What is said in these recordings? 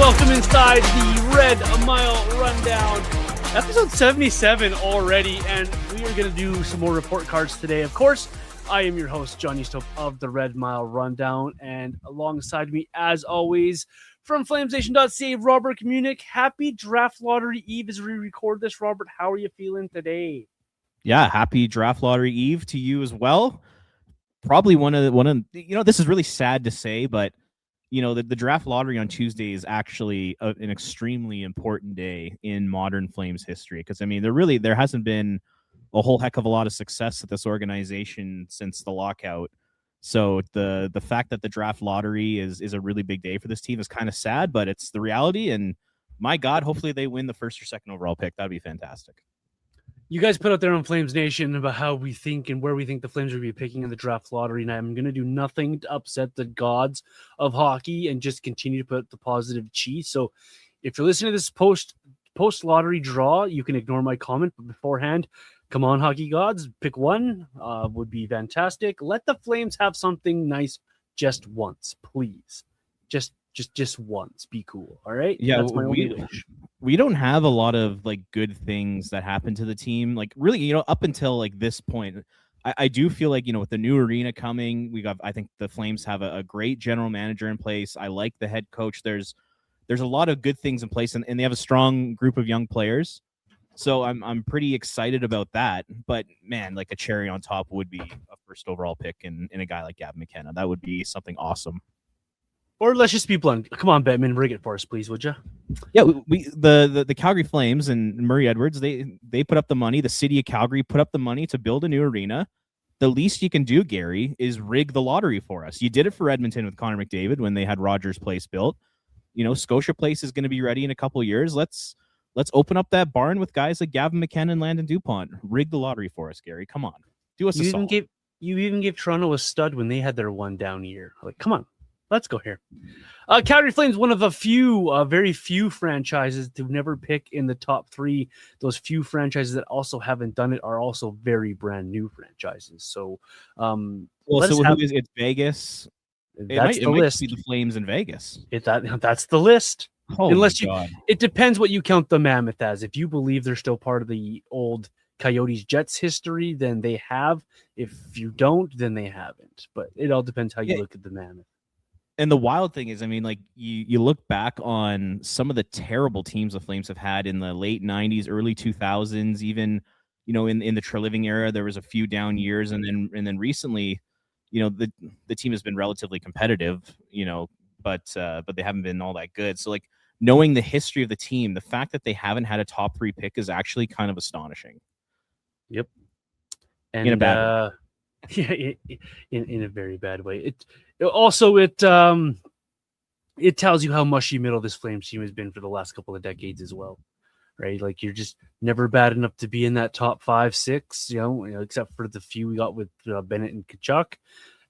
welcome inside the Red Mile Rundown. Episode 77 already, and we are going to do some more report cards today. Of course, I am your host, John Easthope of the Red Mile Rundown, and alongside me, as always, from FlamesNation.ca, Robert Munich. Happy Draft Lottery Eve as we record this. Robert, how are you feeling today? Yeah, happy Draft Lottery Eve to you as well. Probably one of this is really sad to say, but the draft lottery on Tuesday is actually an extremely important day in modern Flames history. Because there hasn't been a whole heck of a lot of success at this organization since the lockout. So the fact that the draft lottery is a really big day for this team is kind of sad, but it's the reality. And my God, hopefully they win the first or second overall pick. That'd be fantastic. You guys put out there on Flames Nation about how we think and where we think the Flames will be picking in the draft lottery, and I'm going to do nothing to upset the gods of hockey and just continue to put the positive chi. So if you're listening to this post-lottery draw, you can ignore my comment, but beforehand, come on, hockey gods, pick one would be fantastic. Let the Flames have something nice just once, please. Just once. Be cool, all right? Yeah, that's my only wish. We don't have a lot of good things that happen to the team. Really, up until this point, I do feel with the new arena coming, I think the Flames have a great general manager in place. I like the head coach. There's a lot of good things in place, and they have a strong group of young players. So I'm pretty excited about that. But man, a cherry on top would be a first overall pick in a guy like Gavin McKenna. That would be something awesome. Or let's just be blunt. Come on, Batman, rig it for us, please, would you? Yeah, the Calgary Flames and Murray Edwards, they put up the money. The city of Calgary put up the money to build a new arena. The least you can do, Gary, is rig the lottery for us. You did it for Edmonton with Connor McDavid when they had Rogers Place built. Scotia Place is going to be ready in a couple of years. Let's open up that barn with guys like Gavin McKenna and Landon Dupont. Rig the lottery for us, Gary. Come on, do us a solid. You even gave Toronto a stud when they had their one down year. Come on. Let's go here. Calgary Flames, one of a few, very few franchises to never pick in the top three. Those few franchises that also haven't done it are also very brand new franchises. So, it's Vegas. That's the list. Might be the Flames in Vegas. That's the list. Holy God. It depends what you count the Mammoth as. If you believe they're still part of the old Coyotes Jets history, then they have. If you don't, then they haven't. But it all depends how you look at the Mammoth. And the wild thing is, you look back on some of the terrible teams the Flames have had in the late 90s, early 2000s, even, in the Treliving era, there was a few down years. And then recently, the team has been relatively competitive, but they haven't been all that good. So knowing the history of the team, the fact that they haven't had a top three pick is actually kind of astonishing. Yep. And in a bad way. Yeah, in a very bad way. It tells you how mushy middle this Flames team has been for the last couple of decades as well, right? You're just never bad enough to be in that top 5, 6, except for the few we got with Bennett and Kachuk,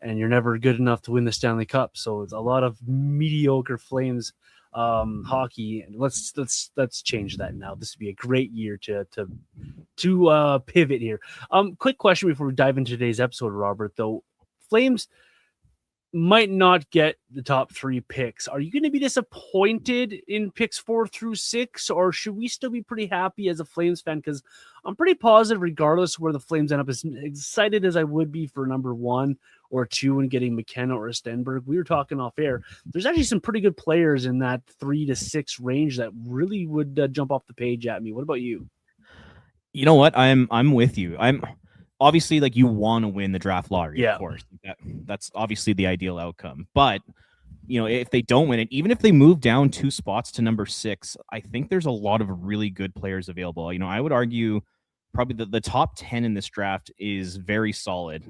and you're never good enough to win the Stanley Cup. So it's a lot of mediocre Flames hockey, and let's change that now. This would be a great year to pivot here. Quick question before we dive into today's episode, Robert, though. Flames might not get the top 3 picks. Are you going to be disappointed in picks 4 through 6, or should we still be pretty happy as a Flames fan? Because I'm pretty positive, regardless where the Flames end up, as excited as I would be for number 1 or 2 and getting McKenna or Stenberg. We were talking off air. There's actually some pretty good players in that 3 to 6 range that really would jump off the page at me. What about you? You know what? I'm with you. I'm obviously you want to win the draft lottery, yeah. Of course. That's obviously the ideal outcome. But if they don't win it, even if they move down 2 spots to number 6, I think there's a lot of really good players available. I would argue probably the top 10 in this draft is very solid.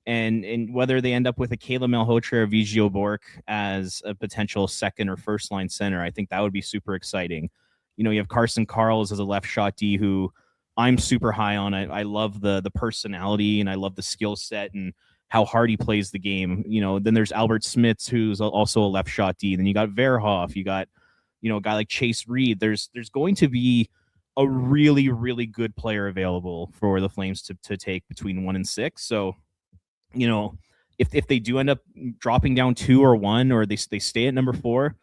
And whether they end up with a Caleb Malhotra or Vigio Bork as a potential second or first line center, I think that would be super exciting. You have Carson Karls as a left shot D who I'm super high on. I love the personality, and I love the skill set and how hard he plays the game. Then there's Albert Smits, who's also a left shot D. Then you got Verhoff. You got, a guy like Chase Reed. There's going to be a really, really good player available for the Flames to take between 1 and 6. So, if they do end up dropping down 2 or 1, or they stay at number 4,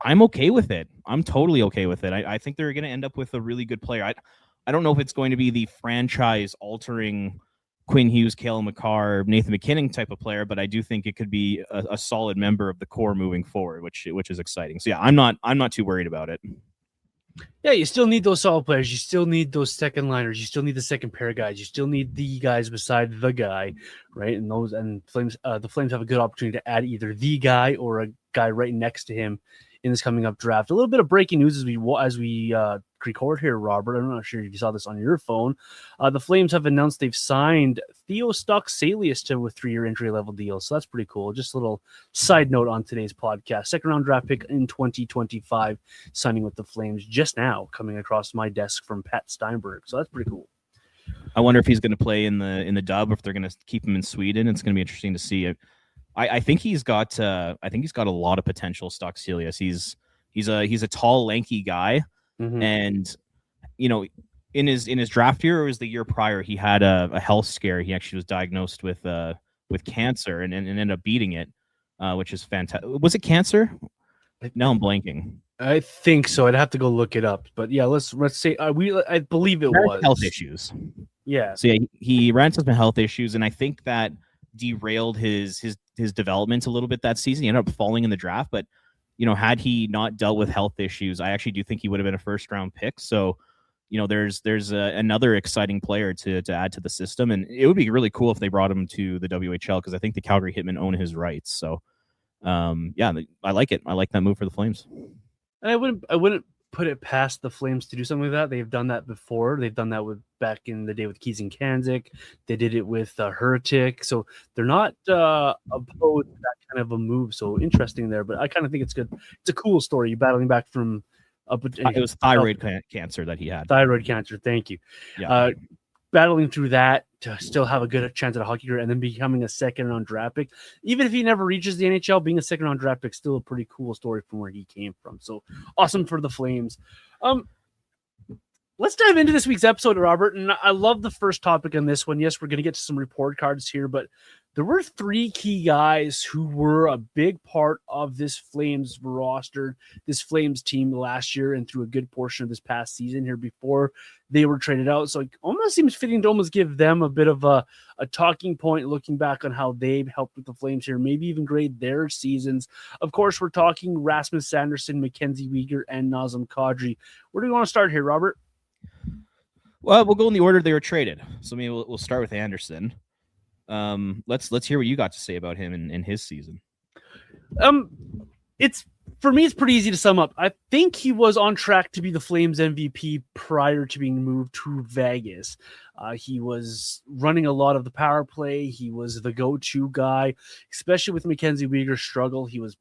I'm okay with it. I'm totally okay with it. I think they're going to end up with a really good player. I don't know if it's going to be the franchise-altering Quinn Hughes, Cale McCarr, Nathan McKinnon type of player, but I do think it could be a solid member of the core moving forward, which is exciting. So yeah, I'm not too worried about it. Yeah, you still need those solid players. You still need those second liners. You still need the second pair guys. You still need the guys beside the guy, right? And the Flames have a good opportunity to add either the guy or a guy right next to him in this coming up draft. A little bit of breaking news as we record here, Robert. I'm not sure if you saw this on your phone. The Flames have announced they've signed Theo Stocksalius to a 3-year entry-level deal, so that's pretty cool. Just a little side note on today's podcast. Second-round draft pick in 2025, signing with the Flames just now, coming across my desk from Pat Steinberg. So that's pretty cool. I wonder if he's going to play in the dub, or if they're going to keep him in Sweden. It's going to be interesting to see. I think he's got a lot of potential. Stocksalius. He's a tall, lanky guy, and in his draft year, or was the year prior, he had a health scare. He actually was diagnosed with cancer and ended up beating it, which is fantastic. Was it cancer? Now I'm blanking. I think so. I'd have to go look it up, but yeah, let's say I believe it was health issues. Yeah. So yeah, he ran into some health issues, and I think that derailed his development a little bit that season. He ended up falling in the draft, but had he not dealt with health issues, I actually do think he would have been a first-round pick. So, there's another exciting player to add to the system, and it would be really cool if they brought him to the WHL, because I think the Calgary Hitmen own his rights. So, yeah, I like it. I like that move for the Flames. And I wouldn't put it past the Flames to do something like that. They've done that before. They've done that back in the day with Keys and Kanzik. They did it with Hurtic. So they're not opposed to that kind of a move. So interesting there. But I kind of think it's good. It's a cool story. You're battling back from it was thyroid cancer that he had. Thyroid cancer. Thank you. Yeah. Battling through that to still have a good chance at a hockey career, and then becoming a second-round draft pick. Even if he never reaches the NHL, being a second-round draft pick is still a pretty cool story from where he came from. So awesome for the Flames. Let's dive into this week's episode, Robert. And I love the first topic on this one. Yes, we're going to get to some report cards here, but there were 3 key guys who were a big part of this Flames roster, this Flames team last year and through a good portion of this past season here before they were traded out. So it almost seems fitting to almost give them a bit of a talking point looking back on how they've helped with the Flames here, maybe even grade their seasons. Of course, we're talking Rasmus Sanderson, Mackenzie Weegar, and Nazem Kadri. Where do you want to start here, Robert? Well, we'll go in the order they were traded. So maybe we'll start with Andersson. Let's hear what you got to say about him in his season. It's for me, it's pretty easy to sum up. I think he was on track to be the Flames MVP prior to being moved to Vegas. He was running a lot of the power play. He was the go-to guy, especially with Mackenzie Weegar's struggle. He was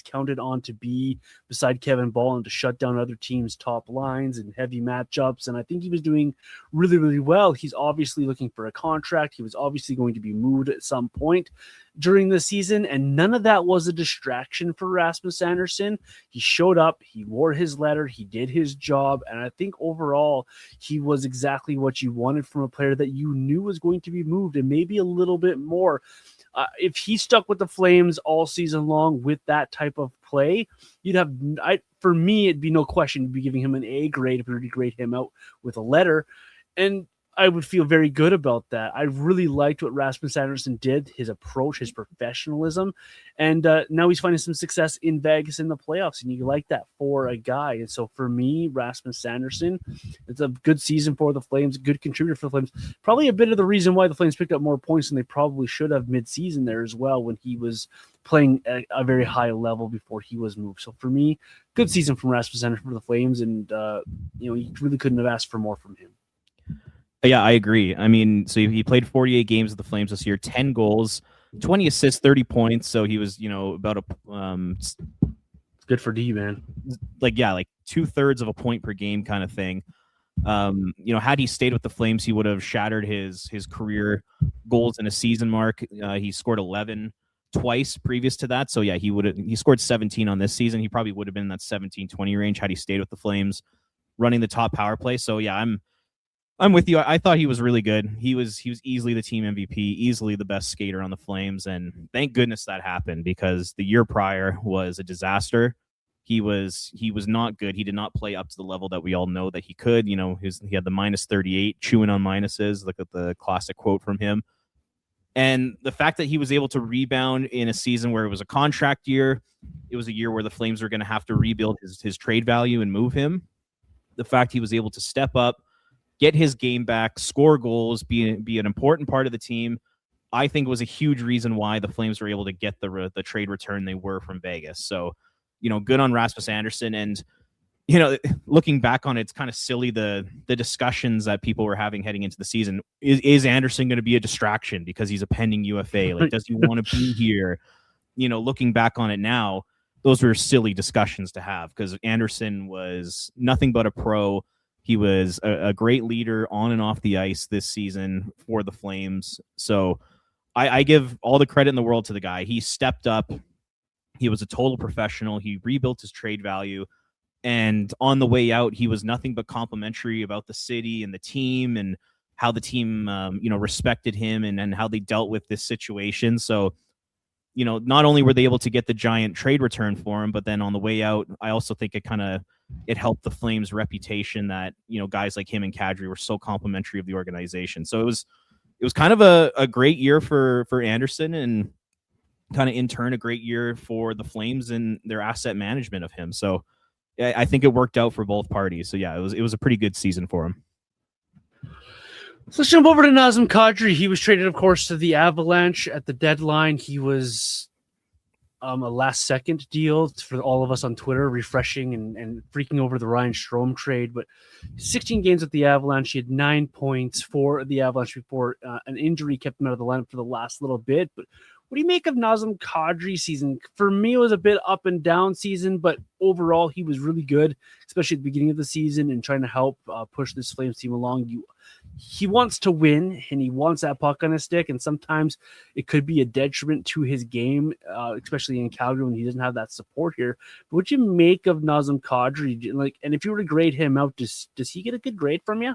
counted on to be beside Kevin Ball and to shut down other teams' top lines and heavy matchups. And I think he was doing really, really well. He's obviously looking for a contract. He was obviously going to be moved at some point during the season, and none of that was a distraction for Rasmus Andersson. He showed up, he wore his letter, he did his job, and I think overall he was exactly what you wanted from a player that you knew was going to be moved, and maybe a little bit more. If he stuck with the Flames all season long with that type of play, for me, it'd be no question to be giving him an A grade if we were to grade him out with a letter. And I would feel very good about that. I really liked what Rasmus Andersson did, his approach, his professionalism, and now he's finding some success in Vegas in the playoffs, and you like that for a guy. And so for me, Rasmus Andersson, it's a good season for the Flames, a good contributor for the Flames. Probably a bit of the reason why the Flames picked up more points than they probably should have mid-season there as well when he was playing at a very high level before he was moved. So for me, good season from Rasmus Andersson for the Flames, and you really couldn't have asked for more from him. Yeah, I agree. I mean, so he played 48 games with the Flames this year, 10 goals, 20 assists, 30 points. So he was, about it's good for D, man. Like 2/3 of a point per game kind of thing. Had he stayed with the Flames, he would have shattered his career goals in a season mark. He scored 11 twice previous to that. So yeah, he scored 17 on this season. He probably would have been in that 17-20 range had he stayed with the Flames, running the top power play. So yeah, I'm with you. I thought he was really good. He was easily the team MVP, easily the best skater on the Flames, and thank goodness that happened, because the year prior was a disaster. he was not good. He did not play up to the level that we all know that he could. He had the minus 38, chewing on minuses. Look at the classic quote from him. And the fact that he was able to rebound in a season where it was a contract year, it was a year where the Flames were going to have to rebuild his trade value and move him. The fact he was able to step up, get his game back, score goals, be an important part of the team, I think was a huge reason why the Flames were able to get the trade return they were from Vegas. So, good on Rasmus Andersson. And, looking back on it, it's kind of silly the discussions that people were having heading into the season. Is Andersson going to be a distraction because he's a pending UFA? Like, does he want to be here? Looking back on it now, those were silly discussions to have because Andersson was nothing but a pro. He was a great leader on and off the ice this season for the Flames. So I give all the credit in the world to the guy. He stepped up. He was a total professional. He rebuilt his trade value. And on the way out, he was nothing but complimentary about the city and the team and how the team, respected him and how they dealt with this situation. So, not only were they able to get the giant trade return for him, but then on the way out, I also think it helped the Flames' reputation that, guys like him and Kadri were so complimentary of the organization. So it was kind of a great year for Andersson and kind of in turn a great year for the Flames and their asset management of him. So I think it worked out for both parties. So yeah, it was a pretty good season for him. So let's jump over to Nazem Kadri. He was traded, of course, to the Avalanche at the deadline. He was a last-second deal for all of us on Twitter, refreshing and freaking over the Ryan Strome trade. But 16 games with the Avalanche. He had 9 points for the Avalanche before an injury kept him out of the lineup for the last little bit. But what do you make of Nazem Kadri's season? For me, it was a bit up and down season, but overall, he was really good, especially at the beginning of the season and trying to help push this Flames team along. He wants to win, and he wants that puck on his stick, and sometimes it could be a detriment to his game, especially in Calgary when he doesn't have that support here. But what do you make of Nazem Kadri? And if you were to grade him out, does he get a good grade from you?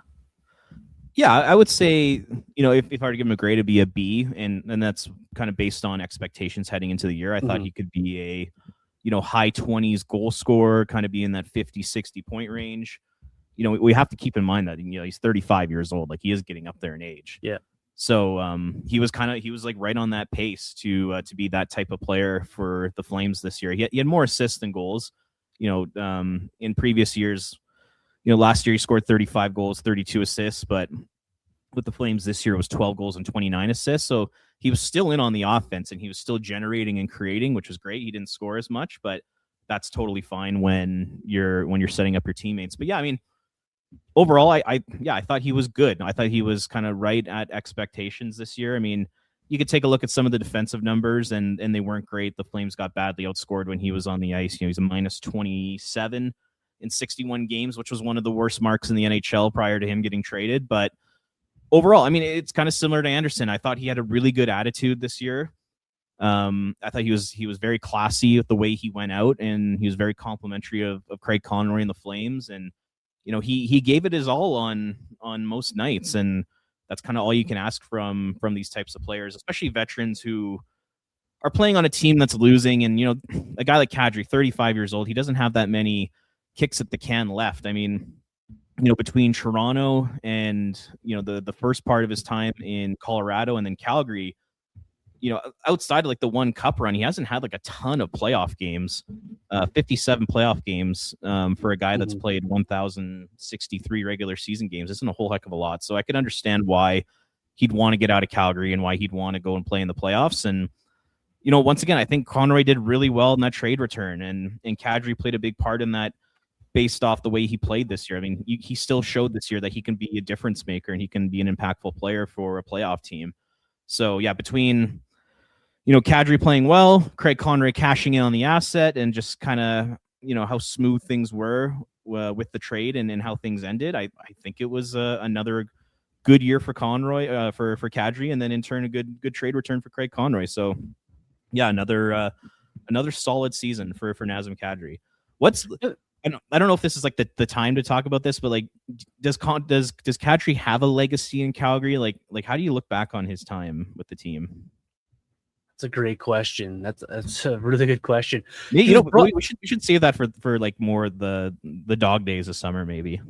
Yeah, I would say, if I were to give him a grade, it'd be a B, and that's kind of based on expectations heading into the year. I thought he could be a, high 20s goal scorer, kind of be in that 50, 60 point range. We have to keep in mind that, he's 35 years old. Like, he is getting up there in age. Yeah. So he was like right on that pace to be that type of player for the Flames this year. He had more assists than goals, in previous years. Last year he scored 35 goals, 32 assists, but with the Flames this year it was 12 goals and 29 assists. So he was still in on the offense and he was still generating and creating, which was great. He didn't score as much, but that's totally fine when you're setting up your teammates. But yeah, I mean, overall, I thought he was good. I thought he was kind of right at expectations this year. I mean, you could take a look at some of the defensive numbers and they weren't great. The Flames got badly outscored when he was on the ice. He's a minus 27 in 61 games, which was one of the worst marks in the NHL prior to him getting traded. But overall, I mean, it's kind of similar to Andersson. I thought he had a really good attitude this year. I thought he was very classy with the way he went out, and he was very complimentary of Craig Conroy and the Flames. And he gave it his all on most nights, and that's kind of all you can ask from these types of players, especially veterans who are playing on a team that's losing. And a guy like Kadri, 35 years old, he doesn't have that many kicks at the can left. I mean, between Toronto and the first part of his time in Colorado and then Calgary, outside of like the one cup run, he hasn't had like a ton of playoff games, 57 playoff games for a guy that's played 1,063 regular season games. Isn't a whole heck of a lot. So I could understand why he'd want to get out of Calgary and why he'd want to go and play in the playoffs. And, once again, I think Conroy did really well in that trade return, and Kadri played a big part in that based off the way he played this year. I mean, he still showed this year that he can be a difference maker and he can be an impactful player for a playoff team. So yeah, between Kadri playing well, Craig Conroy cashing in on the asset, and just kind of, how smooth things were with the trade and how things ended, I think it was another good year for Conroy, for Kadri, and then in turn a good trade return for Craig Conroy. So yeah, another solid season for Nazem Kadri. I don't know if this is like the time to talk about this, but like, does Kadri have a legacy in Calgary? Like how do you look back on his time with the team? It's a great question. That's a really good question. Yeah, we should save that for like more the dog days of summer, maybe.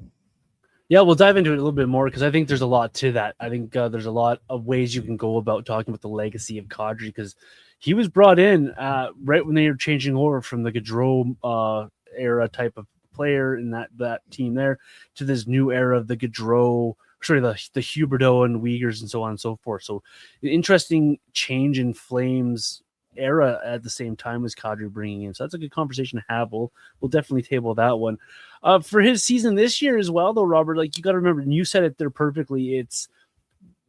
Yeah, we'll dive into it a little bit more because I think there's a lot to that. I think there's a lot of ways you can go about talking about the legacy of Kadri because he was brought in right when they were changing over from the Gaudreau era type of player in that team there to this new era of the Gaudreau, the Huberdeau and Weegers and so on and so forth. So an interesting change in Flames era at the same time as Kadri bringing in. So that's a good conversation to have. We'll definitely table that one. For his season this year as well, though, Robert, like you got to remember, and you said it there perfectly, it's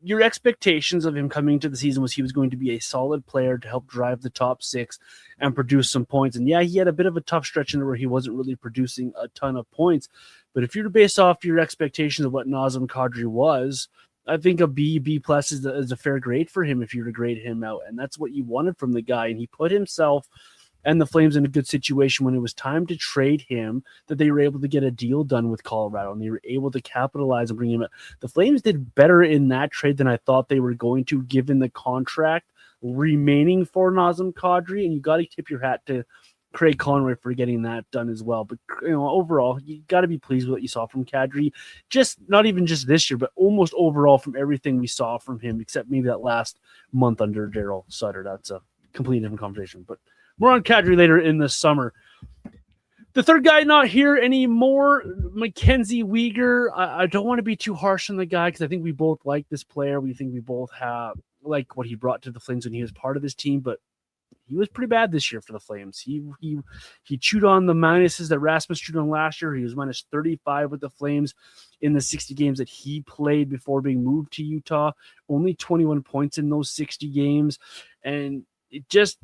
your expectations of him coming into the season was he was going to be a solid player to help drive the top six and produce some points. And yeah, he had a bit of a tough stretch in there where he wasn't really producing a ton of points. But if you're to base off your expectations of what Nazem Kadri was, I think a B plus is a fair grade for him if you were to grade him out. And that's what you wanted from the guy. And he put himself and the Flames in a good situation when it was time to trade him, that they were able to get a deal done with Colorado and they were able to capitalize and bring him up. The Flames did better in that trade than I thought they were going to, given the contract remaining for Nazem Kadri. And you got to tip your hat to Craig Conroy for getting that done as well. But overall, you got to be pleased with what you saw from Kadri. Just not even just this year, but almost overall from everything we saw from him, except maybe that last month under Daryl Sutter. That's a completely different conversation. But more on Kadri later in the summer. The third guy not here anymore, Mackenzie Weegar. I don't want to be too harsh on the guy because I think we both like this player. We think we both have like what he brought to the Flames when he was part of this team, but he was pretty bad this year for the Flames. He chewed on the minuses that Rasmus chewed on last year. He was minus 35 with the Flames in the 60 games that he played before being moved to Utah. Only 21 points in those 60 games. And it just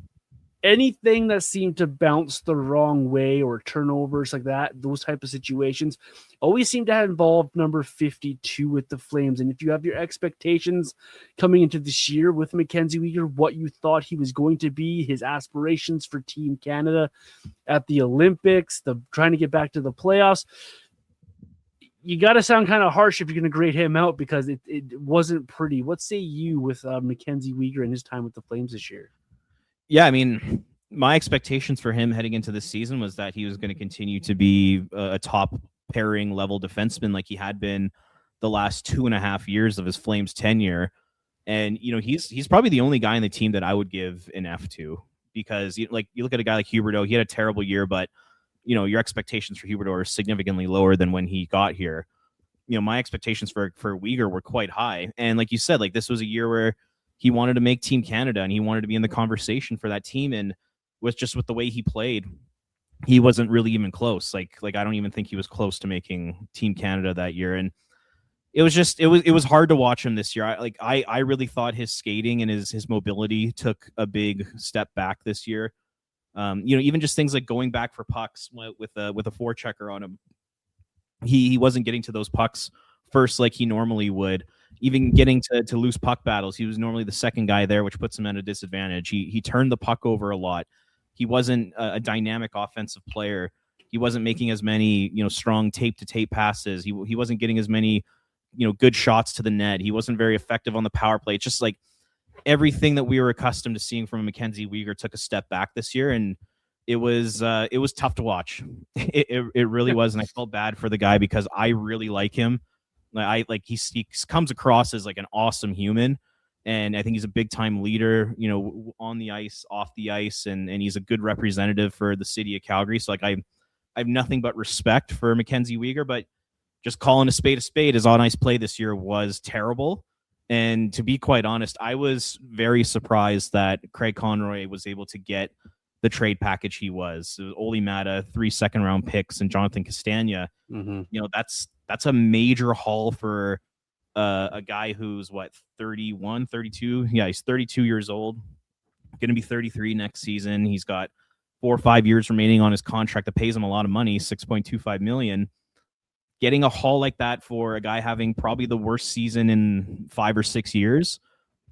anything that seemed to bounce the wrong way or turnovers like that, those type of situations always seem to have involved number 52 with the Flames. And if you have your expectations coming into this year with Mackenzie Weegar, what you thought he was going to be, his aspirations for Team Canada at the Olympics, the trying to get back to the playoffs, you got to sound kind of harsh if you're going to grade him out because it wasn't pretty. What say you with Mackenzie Weegar and his time with the Flames this year? Yeah, I mean, my expectations for him heading into this season was that he was going to continue to be a top pairing level defenseman like he had been the last 2.5 years of his Flames tenure. And, he's probably the only guy in the team that I would give an F to because you look at a guy like Huberdeau, he had a terrible year, but, your expectations for Huberdeau are significantly lower than when he got here. My expectations for Weegar were quite high. And like you said, like this was a year where he wanted to make Team Canada and he wanted to be in the conversation for that team. And with the way he played, he wasn't really even close. Like I don't even think he was close to making Team Canada that year. And it was hard to watch him this year. I really thought his skating and his mobility took a big step back this year. Even just things like going back for pucks with a forechecker on him. He wasn't getting to those pucks first like he normally would. Even getting to loose puck battles, he was normally the second guy there, which puts him at a disadvantage. He turned the puck over a lot. He wasn't a dynamic offensive player. He wasn't making as many, strong tape-to-tape passes. He wasn't getting as many, good shots to the net. He wasn't very effective on the power play. It's just like everything that we were accustomed to seeing from Mackenzie Weegar took a step back this year, and it was tough to watch. It really was, and I felt bad for the guy because I really like him. He comes across as like an awesome human, and I think he's a big time leader, on the ice, off the ice, and he's a good representative for the city of Calgary. So I have nothing but respect for Mackenzie Weegar, but just calling a spade, his on ice play this year was terrible. And to be quite honest, I was very surprised that Craig Conroy was able to get the trade package he was. It was Olli Maatta, 3 second-round picks, and Jonathan Castagna. Mm-hmm. That's a major haul for a guy who's 31, 32. Yeah, he's 32 years old, going to be 33 next season. He's got 4 or 5 years remaining on his contract that pays him a lot of money, $6.25 million. Getting a haul like that for a guy having probably the worst season in 5 or 6 years,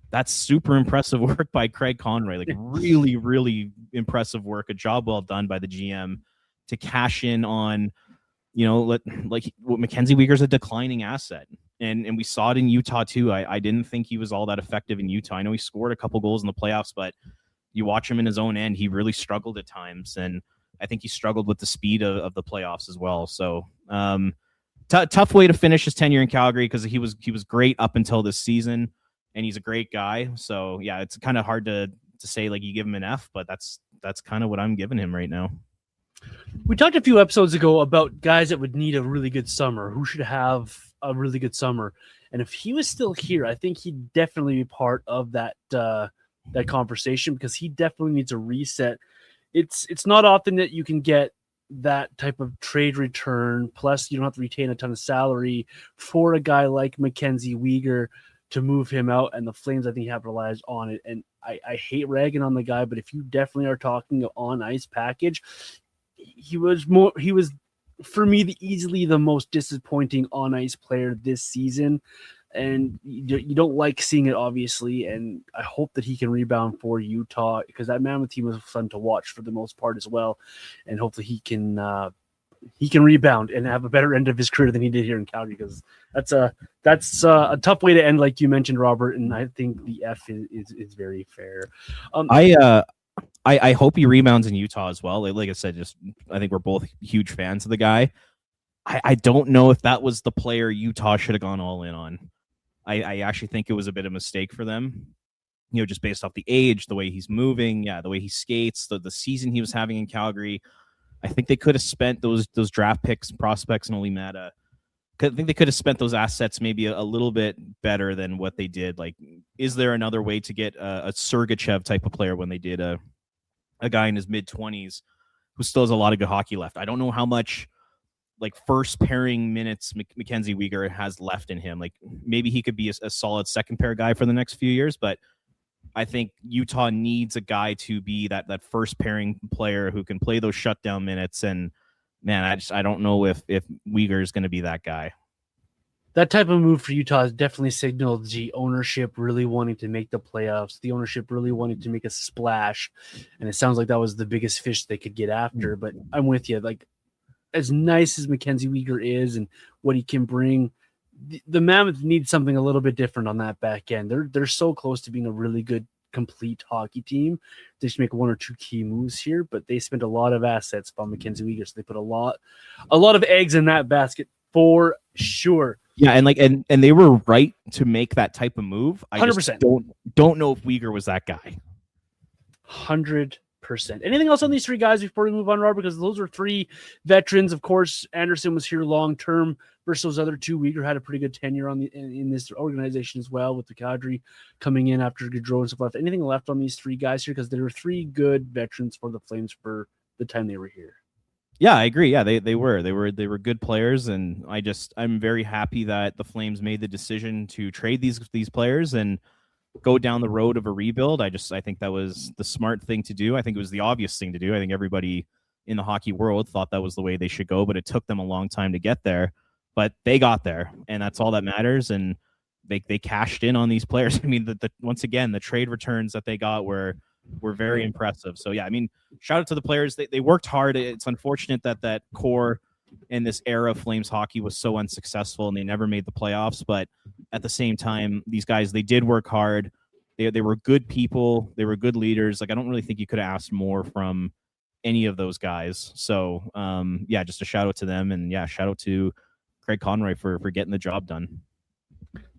that's super impressive work by Craig Conroy. Like really, really impressive work. A job well done by the GM to cash in on, Mackenzie Weegar's a declining asset. And we saw it in Utah too. I didn't think he was all that effective in Utah. I know he scored a couple goals in the playoffs, but you watch him in his own end, he really struggled at times, and I think he struggled with the speed of the playoffs as well. So tough way to finish his tenure in Calgary, because he was great up until this season, and he's a great guy. So yeah, it's kind of hard to say like you give him an F, but that's kind of what I'm giving him right now. We talked a few episodes ago about guys that would need a really good summer, who should have a really good summer. And if he was still here, I think he'd definitely be part of that conversation, because he definitely needs a reset. It's not often that you can get that type of trade return. Plus, you don't have to retain a ton of salary for a guy like Mackenzie Weegar to move him out. And the Flames, I think, capitalized on it. And I hate ragging on the guy, but if you definitely are talking on ice package, he was for me easily the most disappointing on ice player this season. And you don't like seeing it, obviously, and I hope that he can rebound for Utah, because that Mammoth team was fun to watch for the most part as well, and hopefully he can rebound and have a better end of his career than he did here in Calgary, because that's a tough way to end, like you mentioned, Robert, and I think the F is very fair. I hope he rebounds in Utah as well. Like I said, I think we're both huge fans of the guy. I don't know if that was the player Utah should have gone all in on. I actually think it was a bit of a mistake for them, just based off the age, the way he's moving, the way he skates, the season he was having in Calgary. I think they could have spent those draft picks, prospects, and Olli Maatta. I think they could have spent those assets maybe a little bit better than what they did. Like, is there another way to get a Sergachev type of player when they did a guy in his mid-20s who still has a lot of good hockey left? I don't know how much like first pairing minutes Mackenzie Weegar has left in him. Like, maybe he could be a solid second pair guy for the next few years, but I think Utah needs a guy to be that first pairing player who can play those shutdown minutes. And man, I don't know if Weegar is going to be that guy. That type of move for Utah has definitely signaled the ownership really wanting to make the playoffs, the ownership really wanting to make a splash. And it sounds like that was the biggest fish they could get after. But I'm with you. Like, as nice as Mackenzie Weegar is and what he can bring, the Mammoth need something a little bit different on that back end. They're so close to being a really good, complete hockey team. They should make one or two key moves here, but they spent a lot of assets on Mackenzie Weegar, so they put a lot of eggs in that basket for sure. Yeah, and they were right to make that type of move. I 100%. just don't know if Weegar was that guy. 100%. Anything else on these three guys before we move on, Robert? Because those are three veterans. Of course, Andersson was here long term versus those other two. Weegar had a pretty good tenure in this organization as well, with the Kadri coming in after Gaudreau and stuff left. Anything left on these three guys here? Because there were three good veterans for the Flames for the time they were here. Yeah, I agree. Yeah, they were good players, and I'm very happy that the Flames made the decision to trade these players and go down the road of a rebuild. I think that was the smart thing to do. I think it was the obvious thing to do. I think everybody in the hockey world thought that was the way they should go, but it took them a long time to get there. But they got there, and that's all that matters. And they cashed in on these players. I mean, once again, the trade returns that they got were very impressive. So yeah, I mean, shout out to the players. They worked hard. It's unfortunate that core in this era of Flames hockey was so unsuccessful and they never made the playoffs. But at the same time, these guys, they did work hard. They were good people. They were good leaders. Like, I don't really think you could have asked more from any of those guys. So yeah, just a shout out to them, and yeah, shout out to Craig Conroy for getting the job done.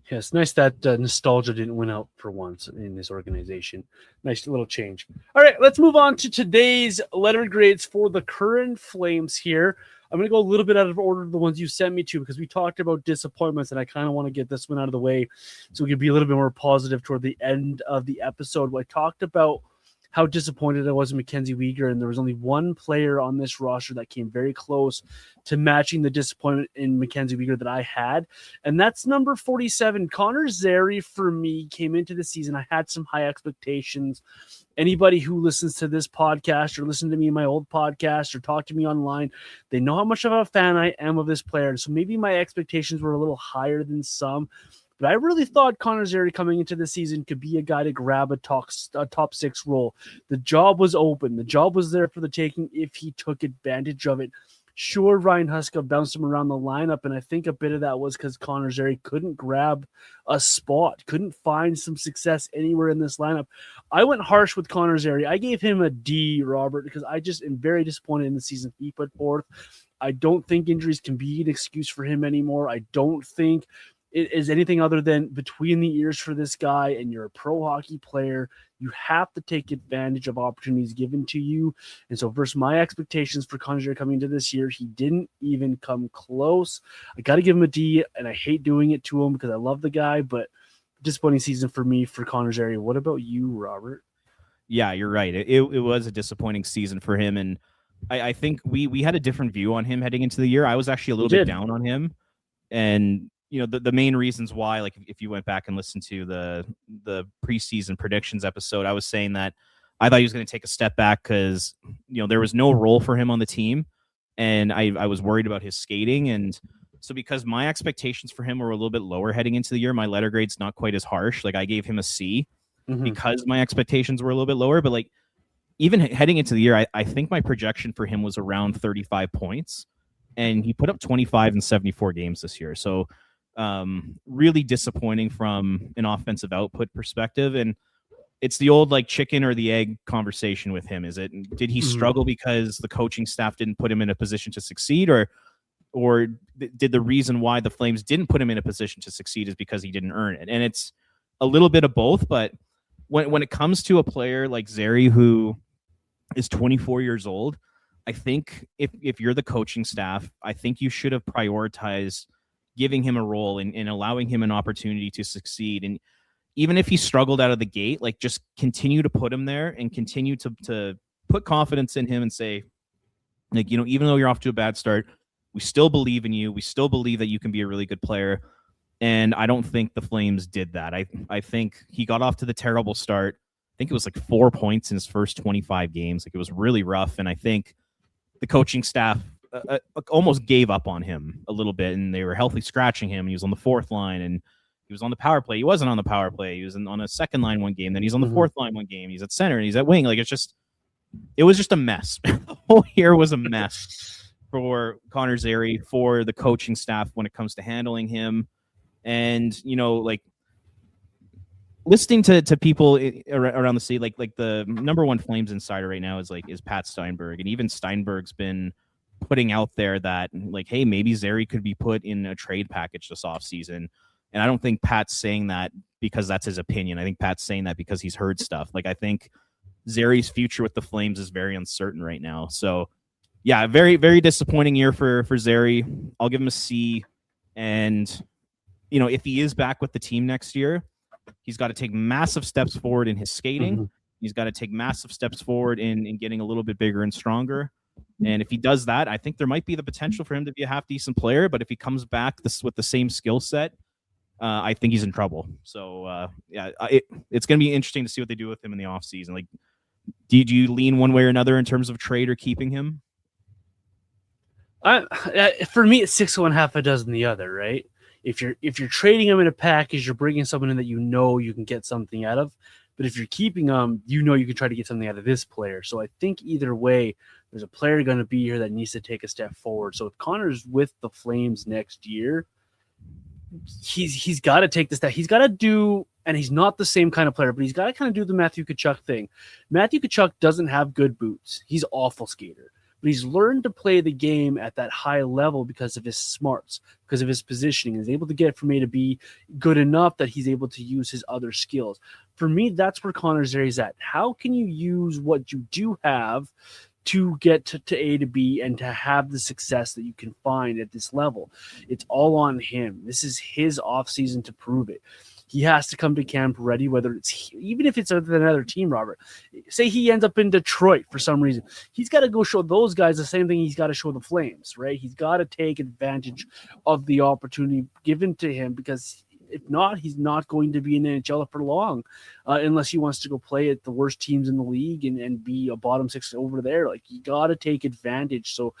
Yes, nice that nostalgia didn't win out for once in this organization. Nice little change. All right, let's move on to today's letter grades for the current Flames here. I'm going to go a little bit out of order of the ones you sent me to, because we talked about disappointments, and I kind of want to get this one out of the way so we can be a little bit more positive toward the end of the episode. I talked about how disappointed I was in Mackenzie Weegar, and there was only one player on this roster that came very close to matching the disappointment in Mackenzie Weegar that I had, and that's number 47. Connor Zary, for me, came into the season. I had some high expectations. Anybody who listens to this podcast or listened to me in my old podcast or talked to me online, they know how much of a fan I am of this player. So maybe my expectations were a little higher than some. But I really thought Connor Zary coming into the season could be a guy to grab a top six role. The job was open. The job was there for the taking if he took advantage of it. Sure, Ryan Huska bounced him around the lineup, and I think a bit of that was because Connor Zary couldn't grab a spot, couldn't find some success anywhere in this lineup. I went harsh with Connor Zary. I gave him a D, Robert, because I just am very disappointed in the season he put forth. I don't think injuries can be an excuse for him anymore. I don't think it is anything other than between the ears for this guy, and you're a pro hockey player. You have to take advantage of opportunities given to you. And so versus my expectations for Conjure coming into this year, he didn't even come close. I got to give him a D, and I hate doing it to him because I love the guy, but disappointing season for me for Connor Zary. What about you, Robert? Yeah, you're right. It was a disappointing season for him, and I think we had a different view on him heading into the year. I was actually a little bit down on him, and the main reasons why, like if you went back and listened to the preseason predictions episode, I was saying that I thought he was going to take a step back because there was no role for him on the team, and I was worried about his skating. And so because my expectations for him were a little bit lower heading into the year, my letter grade's not quite as harsh. Like I gave him a C because my expectations were a little bit lower. But like even heading into the year, I think my projection for him was around 35 points, and he put up 25 in 74 games this year. So really disappointing from an offensive output perspective. And it's the old like chicken or the egg conversation with him. Is it, did he struggle because the coaching staff didn't put him in a position to succeed, or did the reason why the Flames didn't put him in a position to succeed is because he didn't earn it? And it's a little bit of both. But when it comes to a player like Zary, who is 24 years old, I think if you're the coaching staff, I think you should have prioritized giving him a role and allowing him an opportunity to succeed. And even if he struggled out of the gate, like just continue to put him there and continue to put confidence in him and say, like, even though you're off to a bad start, we still believe in you. We still believe that you can be a really good player. And I don't think the Flames did that. I think he got off to the terrible start. I think it was like 4 points in his first 25 games. Like it was really rough. And I think the coaching staff almost gave up on him a little bit, and they were healthy scratching him. He was on the fourth line, and he was on the power play. He wasn't on the power play. He was on a second line one game. Then he's on the fourth line one game. He's at center, and he's at wing. Like it was just a mess. The whole year was a mess for Connor Zary, for the coaching staff when it comes to handling him. And, like listening to people around the city, like the number one Flames insider right now is Pat Steinberg. And even Steinberg's been putting out there that like, hey, maybe Zary could be put in a trade package this offseason. And I don't think Pat's saying that because that's his opinion. I think Pat's saying that because he's heard stuff. Like I think Zary's future with the Flames is very uncertain right now. So yeah, very, very disappointing year for Zary. I'll give him a C. And, if he is back with the team next year, he's got to take massive steps forward in his skating. He's got to take massive steps forward in getting a little bit bigger and stronger. And if he does that, I think there might be the potential for him to be a half decent player. But if he comes back with the same skill set, I think he's in trouble. So it's going to be interesting to see what they do with him in the offseason. Like, do you lean one way or another in terms of trade or keeping him? For me, it's 6 1 half a dozen the other, right? If you're trading him in a package, you're bringing someone in that you can get something out of. But if you're keeping him, you can try to get something out of this player. So I think either way, there's a player going to be here that needs to take a step forward. So if Connor's with the Flames next year, he's got to take the step. He's got to do, and he's not the same kind of player, but he's got to kind of do the Matthew Tkachuk thing. Matthew Tkachuk doesn't have good boots. He's an awful skater. But he's learned to play the game at that high level because of his smarts, because of his positioning. He's able to get from A to B good enough that he's able to use his other skills. For me, that's where Connor Zary's at. How can you use what you do have to get to A to B and to have the success that you can find at this level? It's all on him. This is his offseason to prove it. He has to come to camp ready, whether it's even if it's another team, Robert. Say he ends up in Detroit for some reason. He's got to go show those guys the same thing he's got to show the Flames, right? He's got to take advantage of the opportunity given to him, because if not, he's not going to be in the NHL for long unless he wants to go play at the worst teams in the league and be a bottom six over there. Like, you got to take advantage. So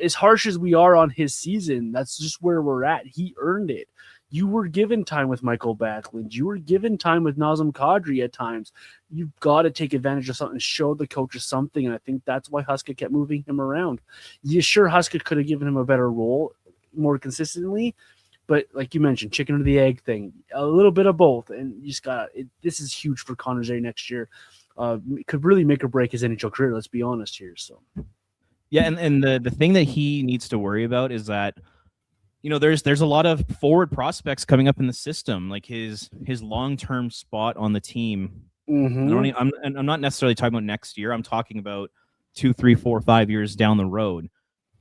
as harsh as we are on his season, that's just where we're at. He earned it. You were given time with Michael Backlund. You were given time with Nazem Kadri at times. You've got to take advantage of something, show the coaches something, and I think that's why Huska kept moving him around. Yeah, sure, Huska could have given him a better role more consistently, but like you mentioned, chicken or the egg thing, a little bit of both, and you just got it. This is huge for Connor Zary next year. It could really make or break his NHL career. Let's be honest here. So, yeah, and the thing that he needs to worry about is that, you know, there's a lot of forward prospects coming up in the system, like his long-term spot on the team. I'm not necessarily talking about next year. I'm talking about 2, 3, 4, 5 years down the road.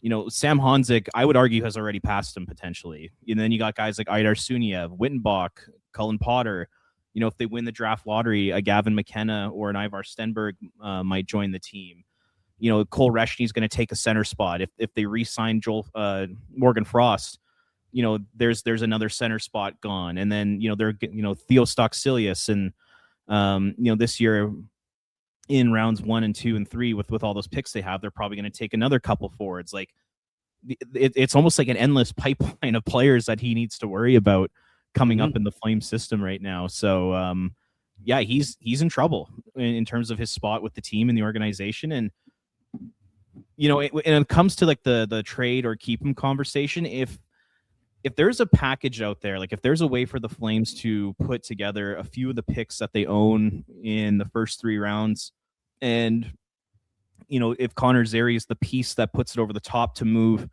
You know, Sam Honzik, I would argue, has already passed him potentially. And then you got guys like Aidar Suniev, Wittenbach, Cullen Potter. You know, if they win the draft lottery, a Gavin McKenna or an Ivar Stenberg might join the team. You know, Cole Reshny is going to take a center spot. If they re-sign Morgan Frost, you know, there's another center spot gone. And then, you know, Theo Stocksilius and, you know, this year in rounds 1 and 2 and 3 with all those picks they have, they're probably going to take another couple forwards. Like it's almost like an endless pipeline of players that he needs to worry about coming up in the Flame system right now. So, yeah, he's in trouble in terms of his spot with the team and the organization. And, you know, when it comes to like the trade or keep him conversation, if there's a package out there, like if there's a way for the Flames to put together a few of the picks that they own in the first 3 rounds, and, you know, if Connor Zary is the piece that puts it over the top to move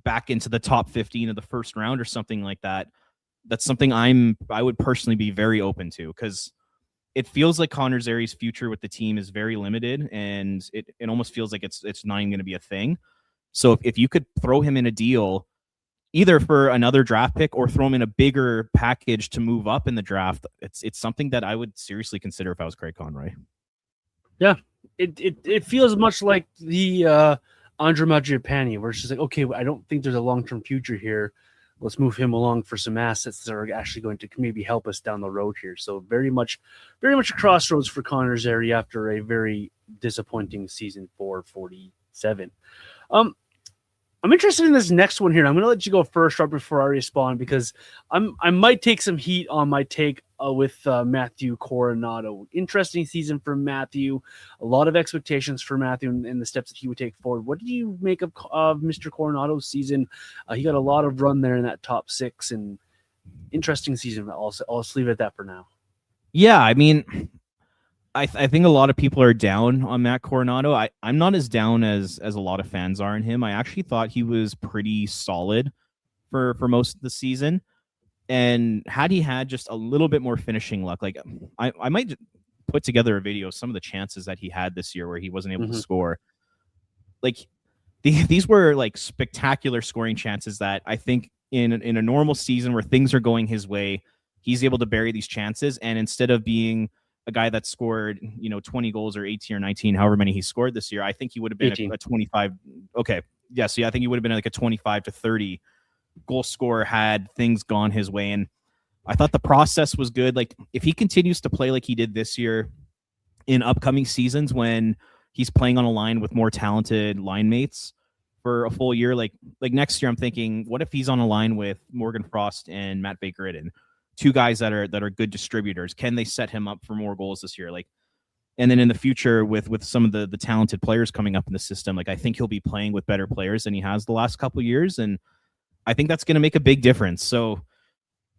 back into the top 15 of the first round or something like that, that's something I would personally be very open to, because it feels like Connor Zary's future with the team is very limited, and it almost feels like it's not even going to be a thing. So if you could throw him in a deal, either for another draft pick or throw him in a bigger package to move up in the draft, it's something that I would seriously consider if I was Craig Conroy. Yeah, it feels much like the Andre Mangiapane, where it's just like, okay, I don't think there's a long-term future here. Let's move him along for some assets that are actually going to maybe help us down the road here. So very much a crossroads for Connor Zary after a very disappointing season 447. I'm interested in this next one here. I'm going to let you go first right before I respond, because I might take some heat on my take with Matthew Coronado. Interesting season for Matthew. A lot of expectations for Matthew and the steps that he would take forward. What do you make of Mr. Coronado's season? He got a lot of run there in that top 6, and interesting season. I'll just leave it at that for now. Yeah, I mean, I think a lot of people are down on Matt Coronado. I'm not as down as a lot of fans are in him. I actually thought he was pretty solid for most of the season. And had he had just a little bit more finishing luck, like I might put together a video of some of the chances that he had this year where he wasn't able to score. Like these were like spectacular scoring chances that I think in a normal season where things are going his way, he's able to bury these chances. And instead of being a guy that scored, 20 goals or 18 or 19, however many he scored this year, I think he would have been a 25. Okay. Yeah. So I think he would have been like a 25 to 30 goal scorer had things gone his way. And I thought the process was good. Like if he continues to play like he did this year in upcoming seasons, when he's playing on a line with more talented line mates for a full year, like next year, I'm thinking, what if he's on a line with Morgan Frost and Matt Baker-Itten? 2 guys that are good distributors. Can they set him up for more goals this year? Like, and then in the future with some of the talented players coming up in the system, like I think he'll be playing with better players than he has the last couple of years. And I think that's going to make a big difference. So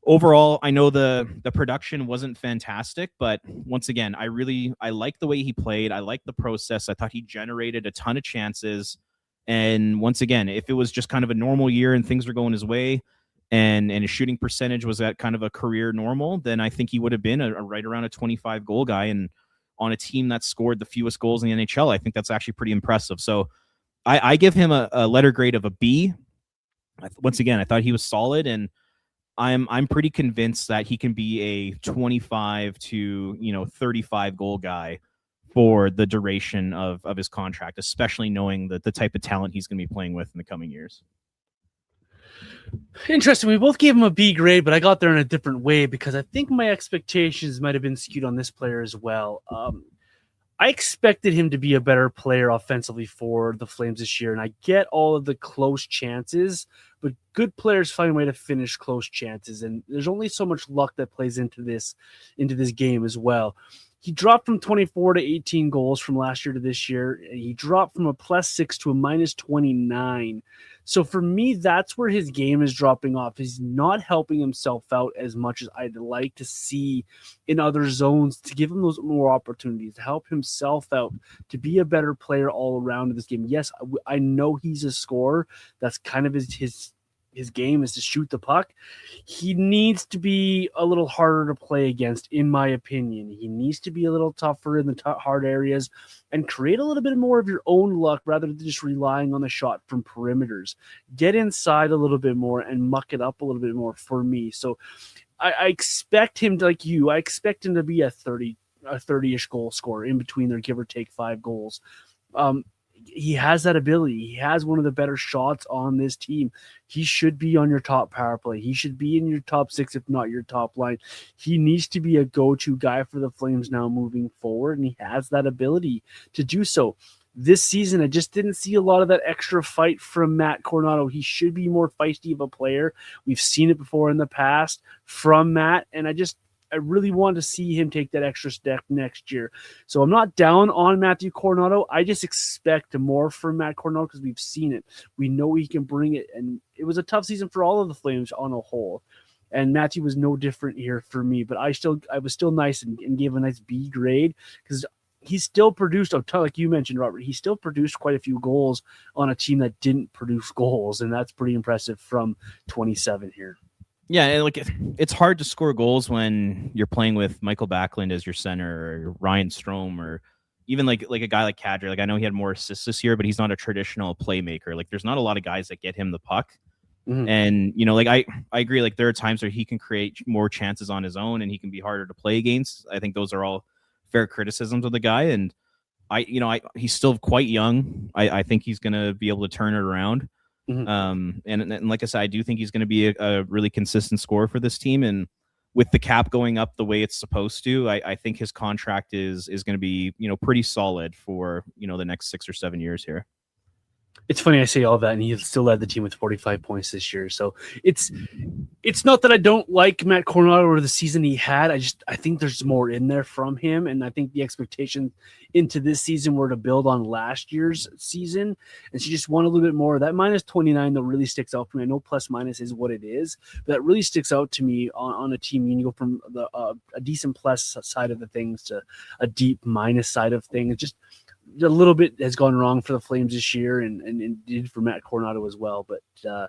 overall, I know the production wasn't fantastic, but once again, I like the way he played. I like the process. I thought he generated a ton of chances. And once again, if it was just kind of a normal year and things were going his way, and his shooting percentage was at kind of a career normal, then I think he would have been a right around a 25 goal guy. And on a team that scored the fewest goals in the NHL, I think that's actually pretty impressive. So I give him a letter grade of a B. Once again, I thought he was solid, and I'm pretty convinced that he can be a 25 to 35 goal guy for the duration of his contract, especially knowing that the type of talent he's going to be playing with in the coming years. Interesting. We both gave him a B grade, but I got there in a different way because I think my expectations might have been skewed on this player as well. I expected him to be a better player offensively for the Flames this year, and I get all of the close chances, but good players find a way to finish close chances, and there's only so much luck that plays into this game as well. He dropped from 24 to 18 goals from last year to this year. He dropped from a +6 to a -29. So for me, that's where his game is dropping off. He's not helping himself out as much as I'd like to see in other zones to give him those more opportunities, to help himself out, to be a better player all around in this game. Yes, I know he's a scorer. That's kind of his game is to shoot the puck. He needs to be a little harder to play against, in my opinion. He needs to be a little tougher in the hard areas and create a little bit more of your own luck rather than just relying on the shot from perimeters. Get inside a little bit more and muck it up a little bit more for me. So I expect him to, like you, I expect him to be a 30-ish goal scorer in between their give or take 5 goals. He has that ability. He has one of the better shots on this team. He should be on your top power play. He should be in your top 6, if not your top line. He needs to be a go-to guy for the Flames now moving forward, and he has that ability to do so. This season, I just didn't see a lot of that extra fight from Matt Coronato. He should be more feisty of a player. We've seen it before in the past from Matt, and I really want to see him take that extra step next year. So I'm not down on Matthew Coronato. I just expect more from Matt Coronato because we've seen it. We know he can bring it, and it was a tough season for all of the Flames on a whole. And Matthew was no different here for me, but I was still nice and gave a nice B grade because he still produced, like you mentioned, Robert, he still produced quite a few goals on a team that didn't produce goals, and that's pretty impressive from 27 here. Yeah, and like it's hard to score goals when you're playing with Michael Backlund as your center, or Ryan Strome, or even like a guy like Kadri. Like I know he had more assists this year, but he's not a traditional playmaker. Like there's not a lot of guys that get him the puck. Mm-hmm. And like I agree. Like there are times where he can create more chances on his own, and he can be harder to play against. I think those are all fair criticisms of the guy, and he's still quite young. I think he's going to be able to turn it around. Mm-hmm. And like I said, I do think he's going to be a really consistent scorer for this team. And with the cap going up the way it's supposed to, I think his contract is going to be, pretty solid for, the next 6 or 7 years here. It's funny I say all that, and he still led the team with 45 points this year. So it's not that I don't like Matt Coronato or the season he had. I think there's more in there from him, and I think the expectation into this season were to build on last year's season, and she just want a little bit more. That -29 that really sticks out for me. I know plus minus is what it is, but that really sticks out to me on a team. You go from a decent plus side of the things to a deep minus side of things. Just a little bit has gone wrong for the Flames this year, and did for Matt Coronato as well. But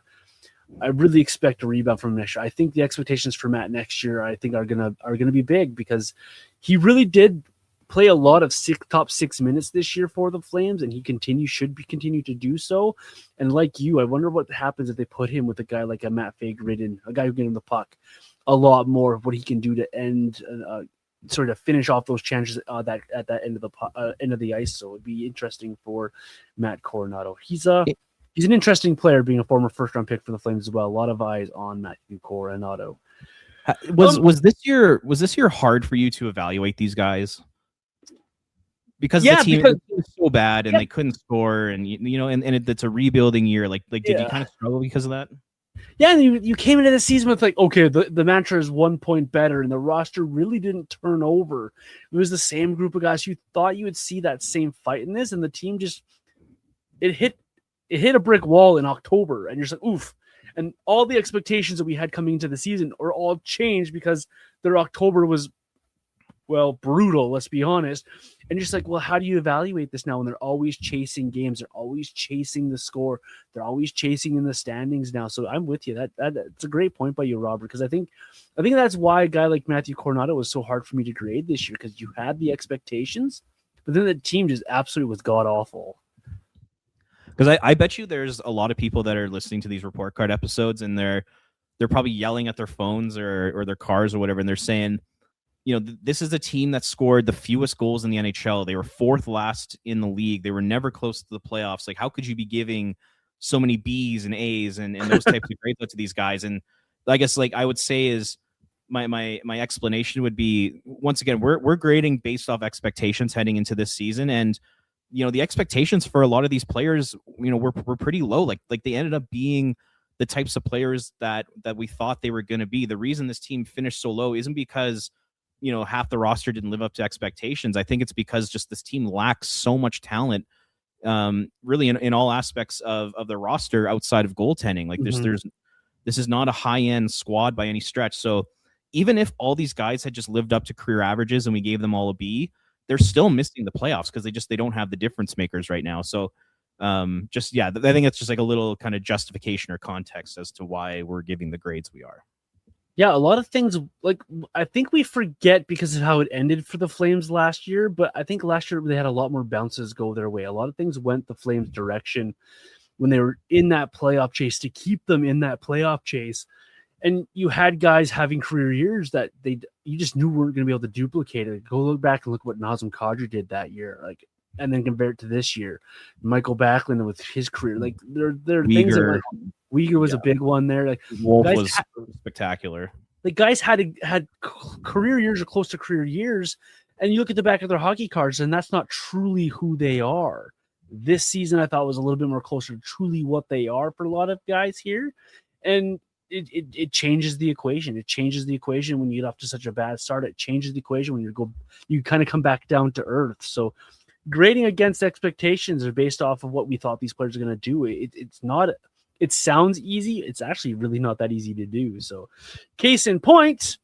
I really expect a rebound from him next year. I think the expectations for Matt next year, I think, are gonna be big because he really did play a lot of top 6 minutes this year for the Flames, and he should continue to do so. And like you, I wonder what happens if they put him with a guy like a Matt Fagerson, a guy who can get him the puck a lot more of what he can do to end. Sort of finish off those chances that at that end of the ice. So it'd be interesting for Matt Coronato. He's an interesting player, being a former first-round pick for the Flames as well. A lot of eyes on Matthew Coronato. Was this year hard for you to evaluate these guys? Because the team was so bad and they couldn't score, and it's a rebuilding year. Like did you kind of struggle because of that? Yeah, and you came into the season with okay, the mantra is 1 point better, and the roster really didn't turn over. It was the same group of guys. You thought you would see that same fight in this, and the team just it hit a brick wall in October, and you're just like, oof. And all the expectations that we had coming into the season are all changed because their October was, well, brutal, let's be honest. And you're just like, well, how do you evaluate this now when they're always chasing games? They're always chasing the score. They're always chasing in the standings now. So I'm with you. That's a great point by you, Robert, because I think that's why a guy like Matthew Coronato was so hard for me to grade this year, because you had the expectations, but then the team just absolutely was god-awful. Because I bet you there's a lot of people that are listening to these report card episodes, and they're probably yelling at their phones or their cars or whatever, and they're saying, this is a team that scored the fewest goals in the NHL. They were 4th last in the league. They were never close to the playoffs. Like, how could you be giving so many B's and A's and those types of grades to these guys? And I guess, like, I would say is my explanation would be, once again, we're grading based off expectations heading into this season, and the expectations for a lot of these players, were pretty low. Like they ended up being the types of players that we thought they were going to be. The reason this team finished so low isn't because half the roster didn't live up to expectations. I think it's because just this team lacks so much talent, really in all aspects of the roster outside of goaltending. Like this is not a high end squad by any stretch. So even if all these guys had just lived up to career averages and we gave them all a B, they're still missing the playoffs because they don't have the difference makers right now. So I think it's just like a little kind of justification or context as to why we're giving the grades we are. Yeah, a lot of things, like, I think we forget because of how it ended for the Flames last year, but I think last year they had a lot more bounces go their way. A lot of things went the Flames' direction when they were in that playoff chase to keep them in that playoff chase. And you had guys having career years that you just knew weren't going to be able to duplicate it. Go look back and look what Nazem Kadri did that year, like, and then compare it to this year. Michael Backlund with his career, like there are things that Weegar was a big one there. Like Wolf was spectacular. Like guys had career years or close to career years, and you look at the back of their hockey cards, and that's not truly who they are. This season, I thought was a little bit more closer to truly what they are for a lot of guys here, and it changes the equation. It changes the equation when you get off to such a bad start. It changes the equation when you kind of come back down to earth. So grading against expectations are based off of what we thought these players are going to do. It's not. It sounds easy. It's actually really not that easy to do. So, case in point,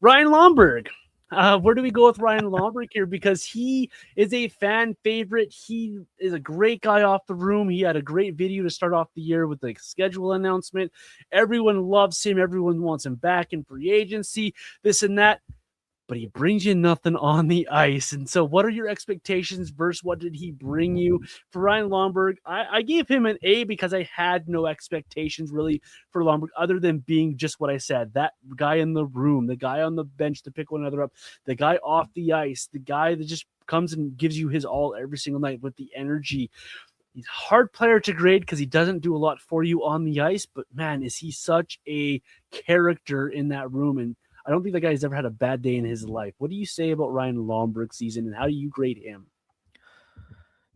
Ryan Lomberg. Where do we go with Ryan Lomberg here? Because he is a fan favorite. He is a great guy off the room. He had a great video to start off the year with the schedule announcement. Everyone loves him. Everyone wants him back in free agency, this and that. But he brings you nothing on the ice. And so what are your expectations versus what did he bring you? For Ryan Lomberg, I gave him an A because I had no expectations really for Lomberg other than being just what I said. That guy in the room, the guy on the bench to pick one another up, the guy off the ice, the guy that just comes and gives you his all every single night with the energy. He's a hard player to grade because he doesn't do a lot for you on the ice, but man, is he such a character in that room. And I don't think that guy's ever had a bad day in his life. What do you say about Ryan Lomberg's season, and how do you grade him?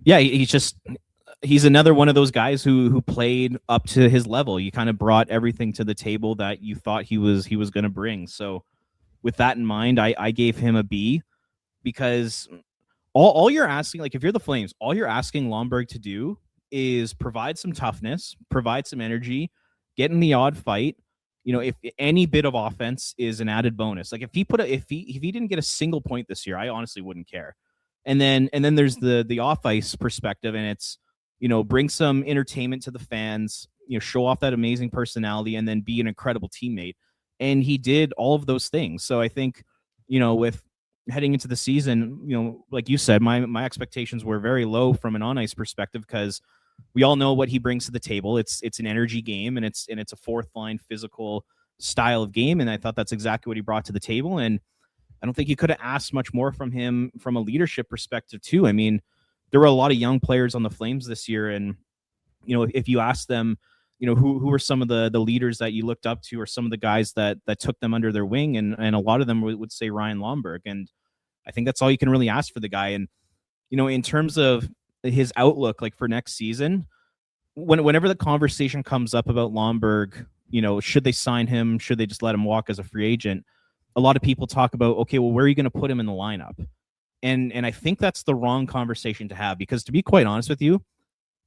Yeah, he's another one of those guys who played up to his level. He kind of brought everything to the table that you thought he was going to bring. So with that in mind, I gave him a B because all you're asking, like if you're the Flames, all you're asking Lomberg to do is provide some toughness, provide some energy, get in the odd fight. If any bit of offense is an added bonus, like if he didn't get a single point this year, I honestly wouldn't care. And then there's the off ice perspective, and it's bring some entertainment to the fans, show off that amazing personality, and then be an incredible teammate. And he did all of those things. So I think with heading into the season, like you said, my expectations were very low from an on ice perspective because we all know what he brings to the table. It's an energy game, and it's a fourth line physical style of game. And I thought that's exactly what he brought to the table. And I don't think you could have asked much more from him from a leadership perspective too. I mean, there were a lot of young players on the Flames this year. And, if you ask them, who were some of the leaders that you looked up to, or some of the guys that took them under their wing. And a lot of them would say Ryan Lomberg. And I think that's all you can really ask for the guy. And, in terms of his outlook, like for next season, whenever the conversation comes up about Lomberg, should they sign him? Should they just let him walk as a free agent? A lot of people talk about, okay, well, where are you going to put him in the lineup? And I think that's the wrong conversation to have, because to be quite honest with you,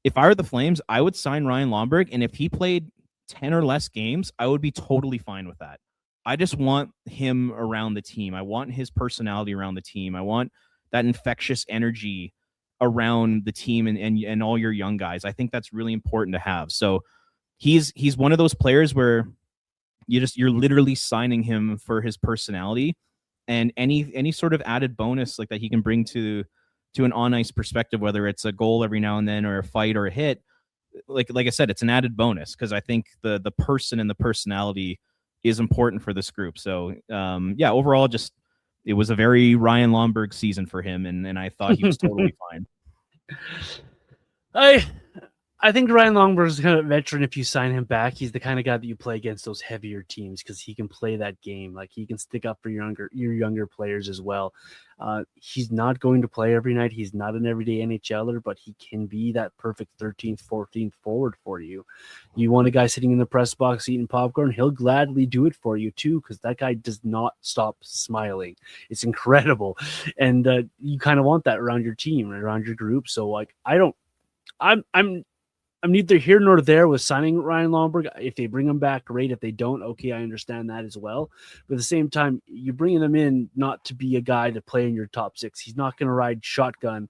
if I were the Flames, I would sign Ryan Lomberg. And if he played 10 or less games, I would be totally fine with that. I just want him around the team. I want his personality around the team. I want that infectious energy around the team and all your young guys. I think that's really important to have. So he's one of those players where you're literally signing him for his personality, and any sort of added bonus like that he can bring to an on ice perspective, whether it's a goal every now and then or a fight or a hit. Like I said, it's an added bonus because I think the person and the personality is important for this group. So overall, just it was a very Ryan Lomberg season for him, and I thought he was totally fine. I think Ryan Lomberg's kind of veteran. If you sign him back, he's the kind of guy that you play against those heavier teams because he can play that game. Like he can stick up for your younger players as well. He's not going to play every night. He's not an everyday NHLer, but he can be that perfect 13th, 14th forward for you. You want a guy sitting in the press box eating popcorn, he'll gladly do it for you too, because that guy does not stop smiling. It's incredible. And you kind of want that around your team, around your group. So like I'm neither here nor there with signing Ryan Lomberg. If they bring him back, great. If they don't, okay, I understand that as well. But at the same time, you're bringing him in not to be a guy to play in your top six. He's not going to ride shotgun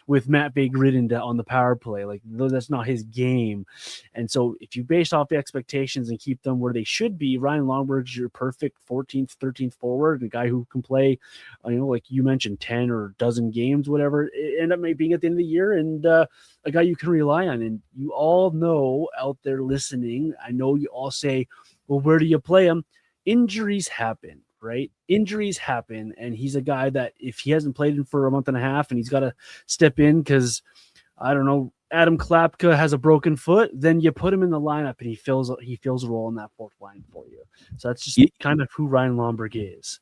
with Matt Bay-Gridden on the power play. Like, that's not his game. And so if you base off the expectations and keep them where they should be, Ryan Lomberg's your perfect 14th, 13th forward, a guy who can play, like you mentioned, 10 or a dozen games, whatever, it end up being at the end of the year, and a guy you can rely on. And you all know out there listening, I know you all say, well, where do you play him? Injuries happen, right? Injuries happen. And he's a guy that if he hasn't played in for a month and a half and he's got to step in because, I don't know, Adam Klapka has a broken foot, then you put him in the lineup and he fills a role in that fourth line for you. So that's just kind of who Ryan Lomberg is.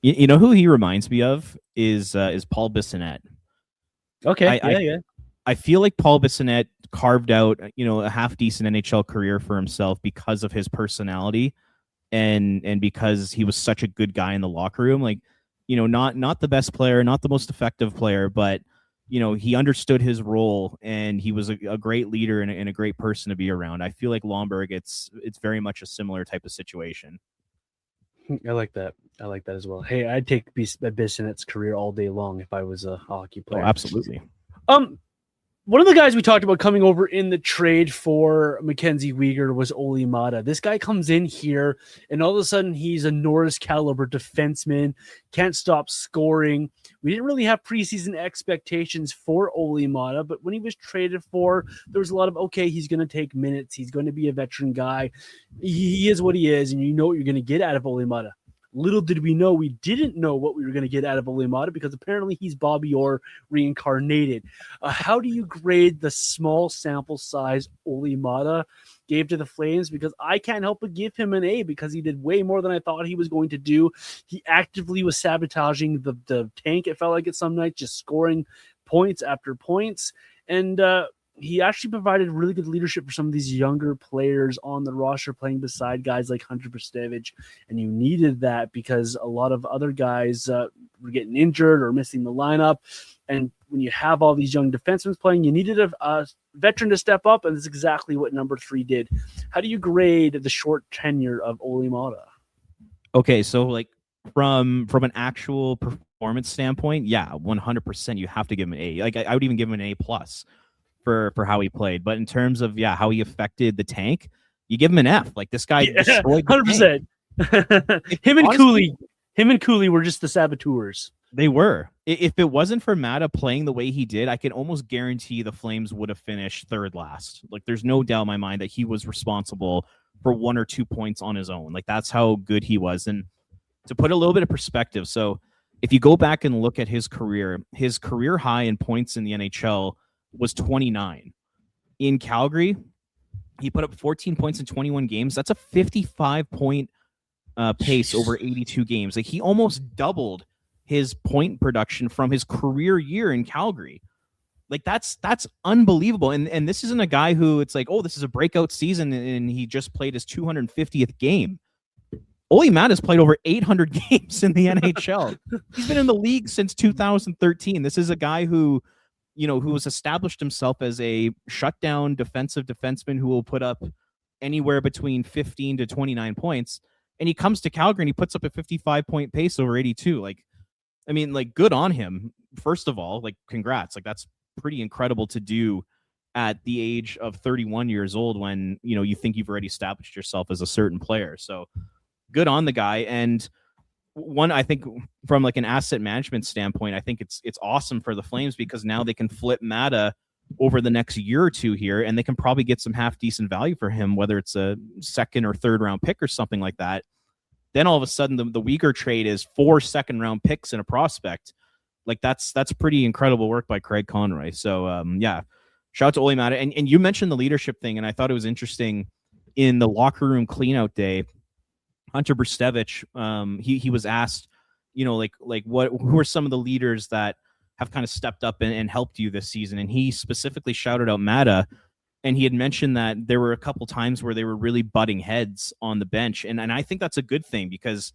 You know who he reminds me of is Paul Bissonnette. Okay, yeah. I feel like Paul Bissonnette carved out, a half decent NHL career for himself because of his personality and because he was such a good guy in the locker room. Like, not the best player, not the most effective player, but he understood his role and he was a great leader and a great person to be around. I feel like Lomberg, it's very much a similar type of situation. I like that. I like that as well. Hey, I'd take Bissonnette's career all day long if I was a hockey player. Oh, absolutely. One of the guys we talked about coming over in the trade for Mackenzie Weegar was Olli Maatta. This guy comes in here, and all of a sudden he's a Norris caliber defenseman, can't stop scoring. We didn't really have preseason expectations for Olli Maatta, but when he was traded for, there was a lot of, okay, he's going to take minutes. He's going to be a veteran guy. He is what he is, and you know what you're going to get out of Olli Maatta. Little did we know, we didn't know what we were going to get out of Olli Maatta because apparently he's Bobby Orr reincarnated. How do you grade the small sample size Olli Maatta gave to the Flames? Because I can't help but give him an A because he did way more than I thought he was going to do. He actively was sabotaging the tank, it felt like it some nights, just scoring points after points. And he actually provided really good leadership for some of these younger players on the roster playing beside guys like Hunter Brzustevich. And you needed that because a lot of other guys were getting injured or missing the lineup. And when you have all these young defensemen playing, you needed a veteran to step up, and that's exactly what number 3 did. How do you grade the short tenure of Olli Maatta? Okay, so like from an actual performance standpoint, yeah, 100% you have to give him an A. Like I would even give him an A+ for how he played. But in terms of how he affected the tank, you give him an F. Like this guy destroyed the 100%. Him and Cooley were just the saboteurs. They were. If it wasn't for Maatta playing the way he did, I can almost guarantee the Flames would have finished third last. Like there's no doubt in my mind that he was responsible for 1 or 2 points on his own. Like that's how good he was. And to put a little bit of perspective, so if you go back and look at his career high in points in the NHL was 29. In Calgary, he put up 14 points in 21 games. That's a 55-point pace over 82 games. Like he almost doubled his point production from his career year in Calgary. Like that's unbelievable. And this isn't a guy who it's like, oh, this is a breakout season and he just played his 250th game. Olli Maatta's played over 800 games in the NHL. He's been in the league since 2013. This is a guy who has established himself as a shutdown defensive defenseman who will put up anywhere between 15 to 29 points. And he comes to Calgary and he puts up a 55-point pace over 82. Like, I mean, like, good on him. First of all, like, congrats. Like, that's pretty incredible to do at the age of 31 years old when, you think you've already established yourself as a certain player. So good on the guy. And I think from like an asset management standpoint, I think it's awesome for the Flames because now they can flip Maatta over the next year or two here, and they can probably get some half decent value for him, whether it's a second or third round pick or something like that. Then all of a sudden the Weegar trade is 4 second round picks and a prospect. Like that's pretty incredible work by Craig Conroy. So shout out to Olli Maatta. And you mentioned the leadership thing, and I thought it was interesting in the locker room cleanout day. Hunter Brstevich, he was asked, who are some of the leaders that have kind of stepped up and helped you this season? And he specifically shouted out Maatta, and he had mentioned that there were a couple times where they were really butting heads on the bench. And I think that's a good thing because,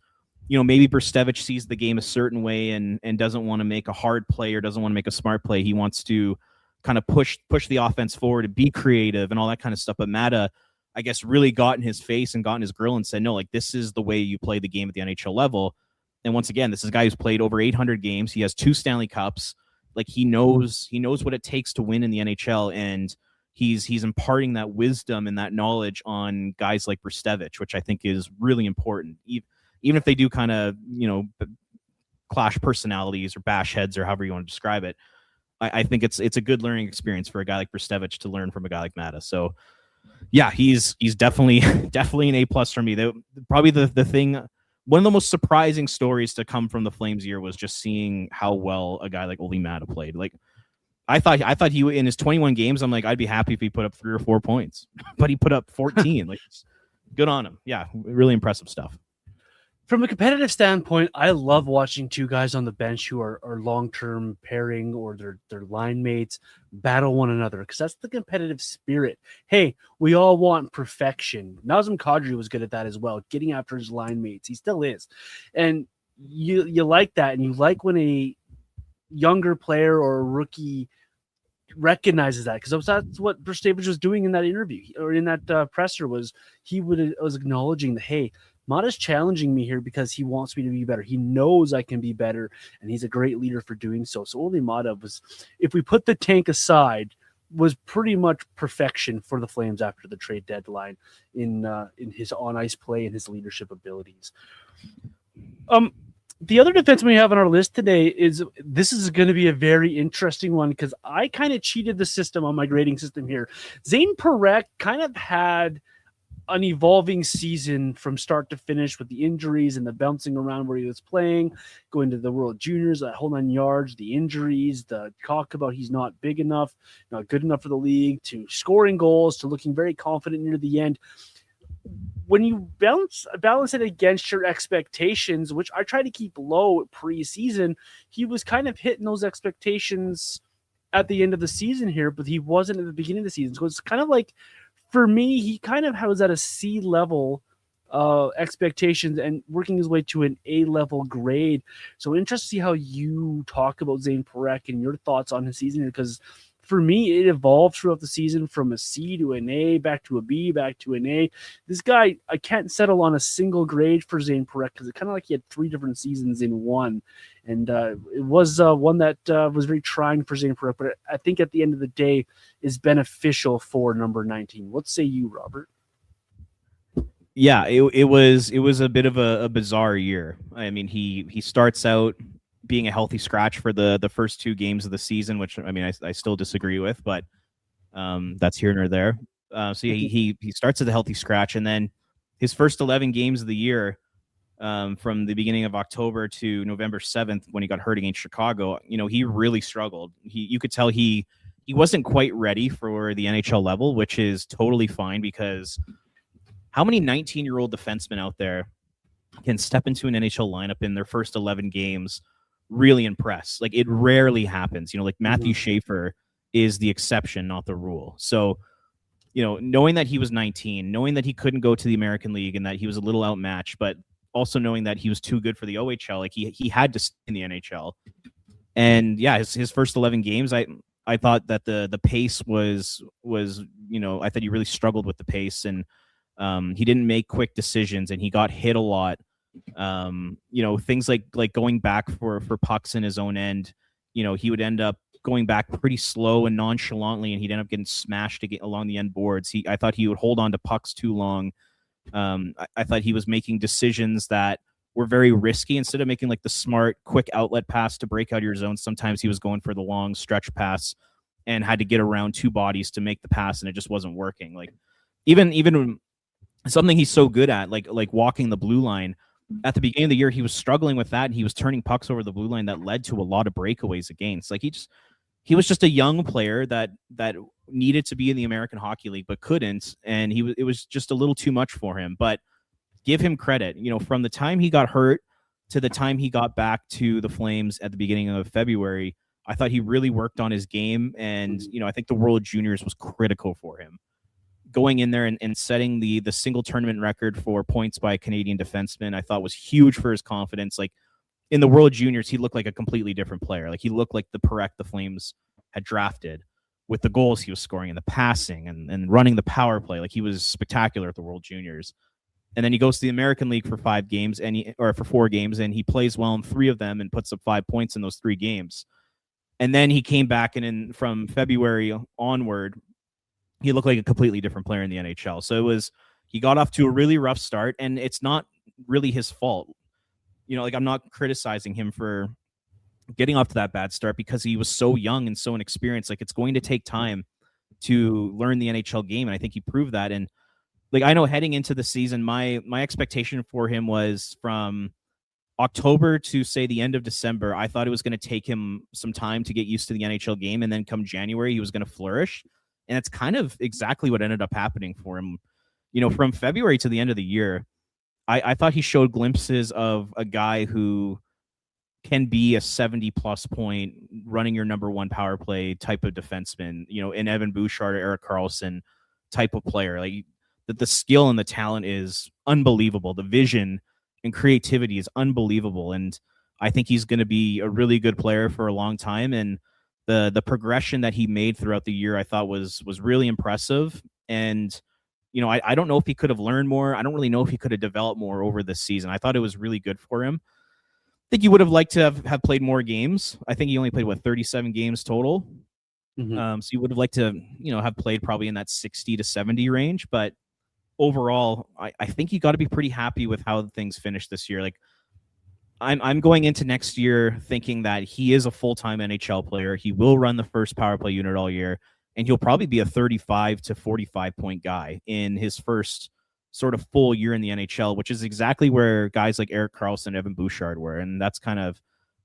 maybe Brstevich sees the game a certain way and doesn't want to make a hard play or doesn't want to make a smart play. He wants to kind of push the offense forward and be creative and all that kind of stuff. But Maatta, I guess, really got in his face and got in his grill and said, no, like, this is the way you play the game at the NHL level. And once again, this is a guy who's played over 800 games. He has 2 Stanley Cups. Like, he knows what it takes to win in the NHL, and he's imparting that wisdom and that knowledge on guys like Brstevich, which I think is really important. Even if they do kind of, clash personalities or bash heads or however you want to describe it, I think it's a good learning experience for a guy like Brstevich to learn from a guy like Maatta. So, yeah, he's definitely an A+ for me. Probably the thing, one of the most surprising stories to come from the Flames year was just seeing how well a guy like Olli Maatta played. Like, I thought he, in his 21 games, I'm like, I'd be happy if he put up 3 or 4 points, but he put up 14. Like, good on him. Yeah, really impressive stuff. From a competitive standpoint, I love watching 2 guys on the bench who are long-term pairing or their line mates battle one another, because that's the competitive spirit. Hey, we all want perfection. Nazem Kadri was good at that as well, getting after his line mates. He still is. And you like that, and you like when a younger player or a rookie recognizes that, because that's what Brstevich was doing in that interview or in that presser, was was acknowledging that, hey, Maatta's challenging me here because he wants me to be better. He knows I can be better, and he's a great leader for doing so. So Olli Maatta was, if we put the tank aside, was pretty much perfection for the Flames after the trade deadline in his on-ice play and his leadership abilities. The other defenseman we have on our list today this is going to be a very interesting one, because I kind of cheated the system on my grading system here. Zayne Parekh kind of had an evolving season from start to finish with the injuries and the bouncing around where he was playing, going to the World Juniors, that whole 9 yards, the injuries, the talk about he's not big enough, not good enough for the league, to scoring goals, to looking very confident near the end. When you balance it against your expectations, which I try to keep low preseason, he was kind of hitting those expectations at the end of the season here, but he wasn't at the beginning of the season. So it's kind of like, for me, he kind of was at a C level expectations and working his way to an A level grade. So interested to see how you talk about Zayne Parekh and your thoughts on his season, because for me, it evolved throughout the season from a C to an A, back to a B, back to an A. This guy, I can't settle on a single grade for Zayne Parekh, because it's kind of like he had 3 different seasons in one. And it was one that was very trying for Zayne Parekh, but I think at the end of the day is beneficial for number 19. What say you, Robert? Yeah, it was a bit of a bizarre year. I mean, he starts out being a healthy scratch for the first 2 games of the season, which, I mean, I still disagree with, but that's here nor there. So yeah, he starts as a healthy scratch, and then his first 11 games of the year, from the beginning of October to November 7th, when he got hurt against Chicago, he really struggled. You could tell he wasn't quite ready for the NHL level, which is totally fine, because how many 19-year-old defensemen out there can step into an NHL lineup in their first 11 games, really impress? Like, it rarely happens. Like Matthew Schaefer is the exception, not the rule. So, knowing that he was 19, knowing that he couldn't go to the American League and that he was a little outmatched, but also knowing that he was too good for the OHL, like he had to stay in the NHL. And yeah, his first 11 games, I thought that the pace was I thought he really struggled with the pace, and he didn't make quick decisions, and he got hit a lot. Things like going back for pucks in his own end, he would end up going back pretty slow and nonchalantly, and he'd end up getting smashed to get along the end boards. I thought he would hold on to pucks too long. I thought he was making decisions that were very risky. Instead of making like the smart, quick outlet pass to break out of your zone, sometimes he was going for the long stretch pass and had to get around 2 bodies to make the pass, and it just wasn't working. Like even something he's so good at, like walking the blue line. At the beginning of the year, he was struggling with that, and he was turning pucks over the blue line that led to a lot of breakaways against. Like, he he was just a young player that needed to be in the American Hockey League but couldn't, and it was just a little too much for him. But give him credit, from the time he got hurt to the time he got back to the Flames at the beginning of February, I thought he really worked on his game, and I think the World Juniors was critical for him. Going in there and setting the single tournament record for points by a Canadian defenseman, I thought was huge for his confidence. Like, in the World Juniors, he looked like a completely different player. Like, he looked like the Parekh the Flames had drafted, with the goals he was scoring and the passing and running the power play. Like, he was spectacular at the World Juniors. And then he goes to the American League for 5 games for 4 games, and he plays well in 3 of them and puts up 5 points in those 3 games. And then he came back, and from February onward, he looked like a completely different player in the NHL. So he got off to a really rough start, and it's not really his fault. I'm not criticizing him for getting off to that bad start because he was so young and so inexperienced. Like, it's going to take time to learn the NHL game, and I think he proved that. And I know heading into the season, my expectation for him was from October to, say, the end of December. I thought it was going to take him some time to get used to the NHL game, and then come January, he was going to flourish. And it's kind of exactly what ended up happening for him. From February to the end of the year, I thought he showed glimpses of a guy who can be a 70-plus point, running your number 1 power play type of defenseman, an Evan Bouchard or Erik Karlsson type of player. Like, the skill and the talent is unbelievable. The vision and creativity is unbelievable. And I think he's going to be a really good player for a long time. And the progression that he made throughout the year, I thought was really impressive. And, I don't know if he could have learned more. I don't really know if he could have developed more over this season. I thought it was really good for him. I think he would have liked to have played more games. I think he only played 37 games total. So he would have liked to, have played probably in that 60 to 70 range. But overall, I think you got to be pretty happy with how things finished this year. Like, I'm going into next year thinking that he is a full-time NHL player. He will run the first power play unit all year, and he'll probably be a 35 to 45 point guy in his first sort of full year in the NHL, which is exactly where guys like Erik Karlsson and Evan Bouchard were. And that's kind of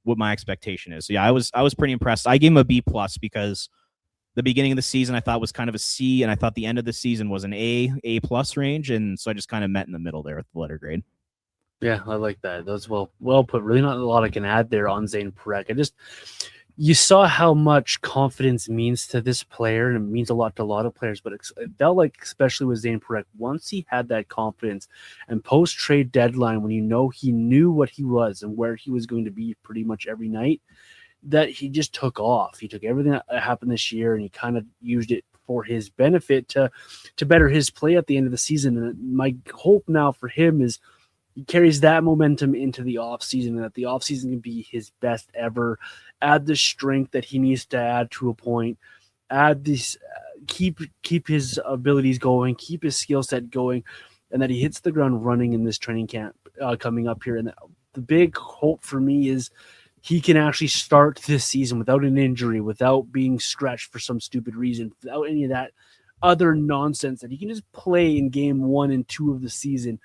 what my expectation is. So yeah, I was pretty impressed. I gave him a B+ because the beginning of the season I thought was kind of a C, and I thought the end of the season was an A+ range. And so I just kind of met in the middle there with the letter grade. Yeah, I like that. That was well put. Really not a lot I can add there on Zayne Parekh. You saw how much confidence means to this player, and it means a lot to a lot of players, but it felt like, especially with Zayne Parekh, once he had that confidence and post-trade deadline, when he knew what he was and where he was going to be pretty much every night, that he just took off. He took everything that happened this year and he kind of used it for his benefit to better his play at the end of the season. And my hope now for him is he carries that momentum into the offseason, and that the offseason can be his best ever. Add the strength that he needs to add to a point. Add this, keep his abilities going, keep his skill set going, and that he hits the ground running in this training camp coming up here. And the big hope for me is he can actually start this season without an injury, without being stretched for some stupid reason, without any of that other nonsense, that he can just play in game 1 and 2 of the season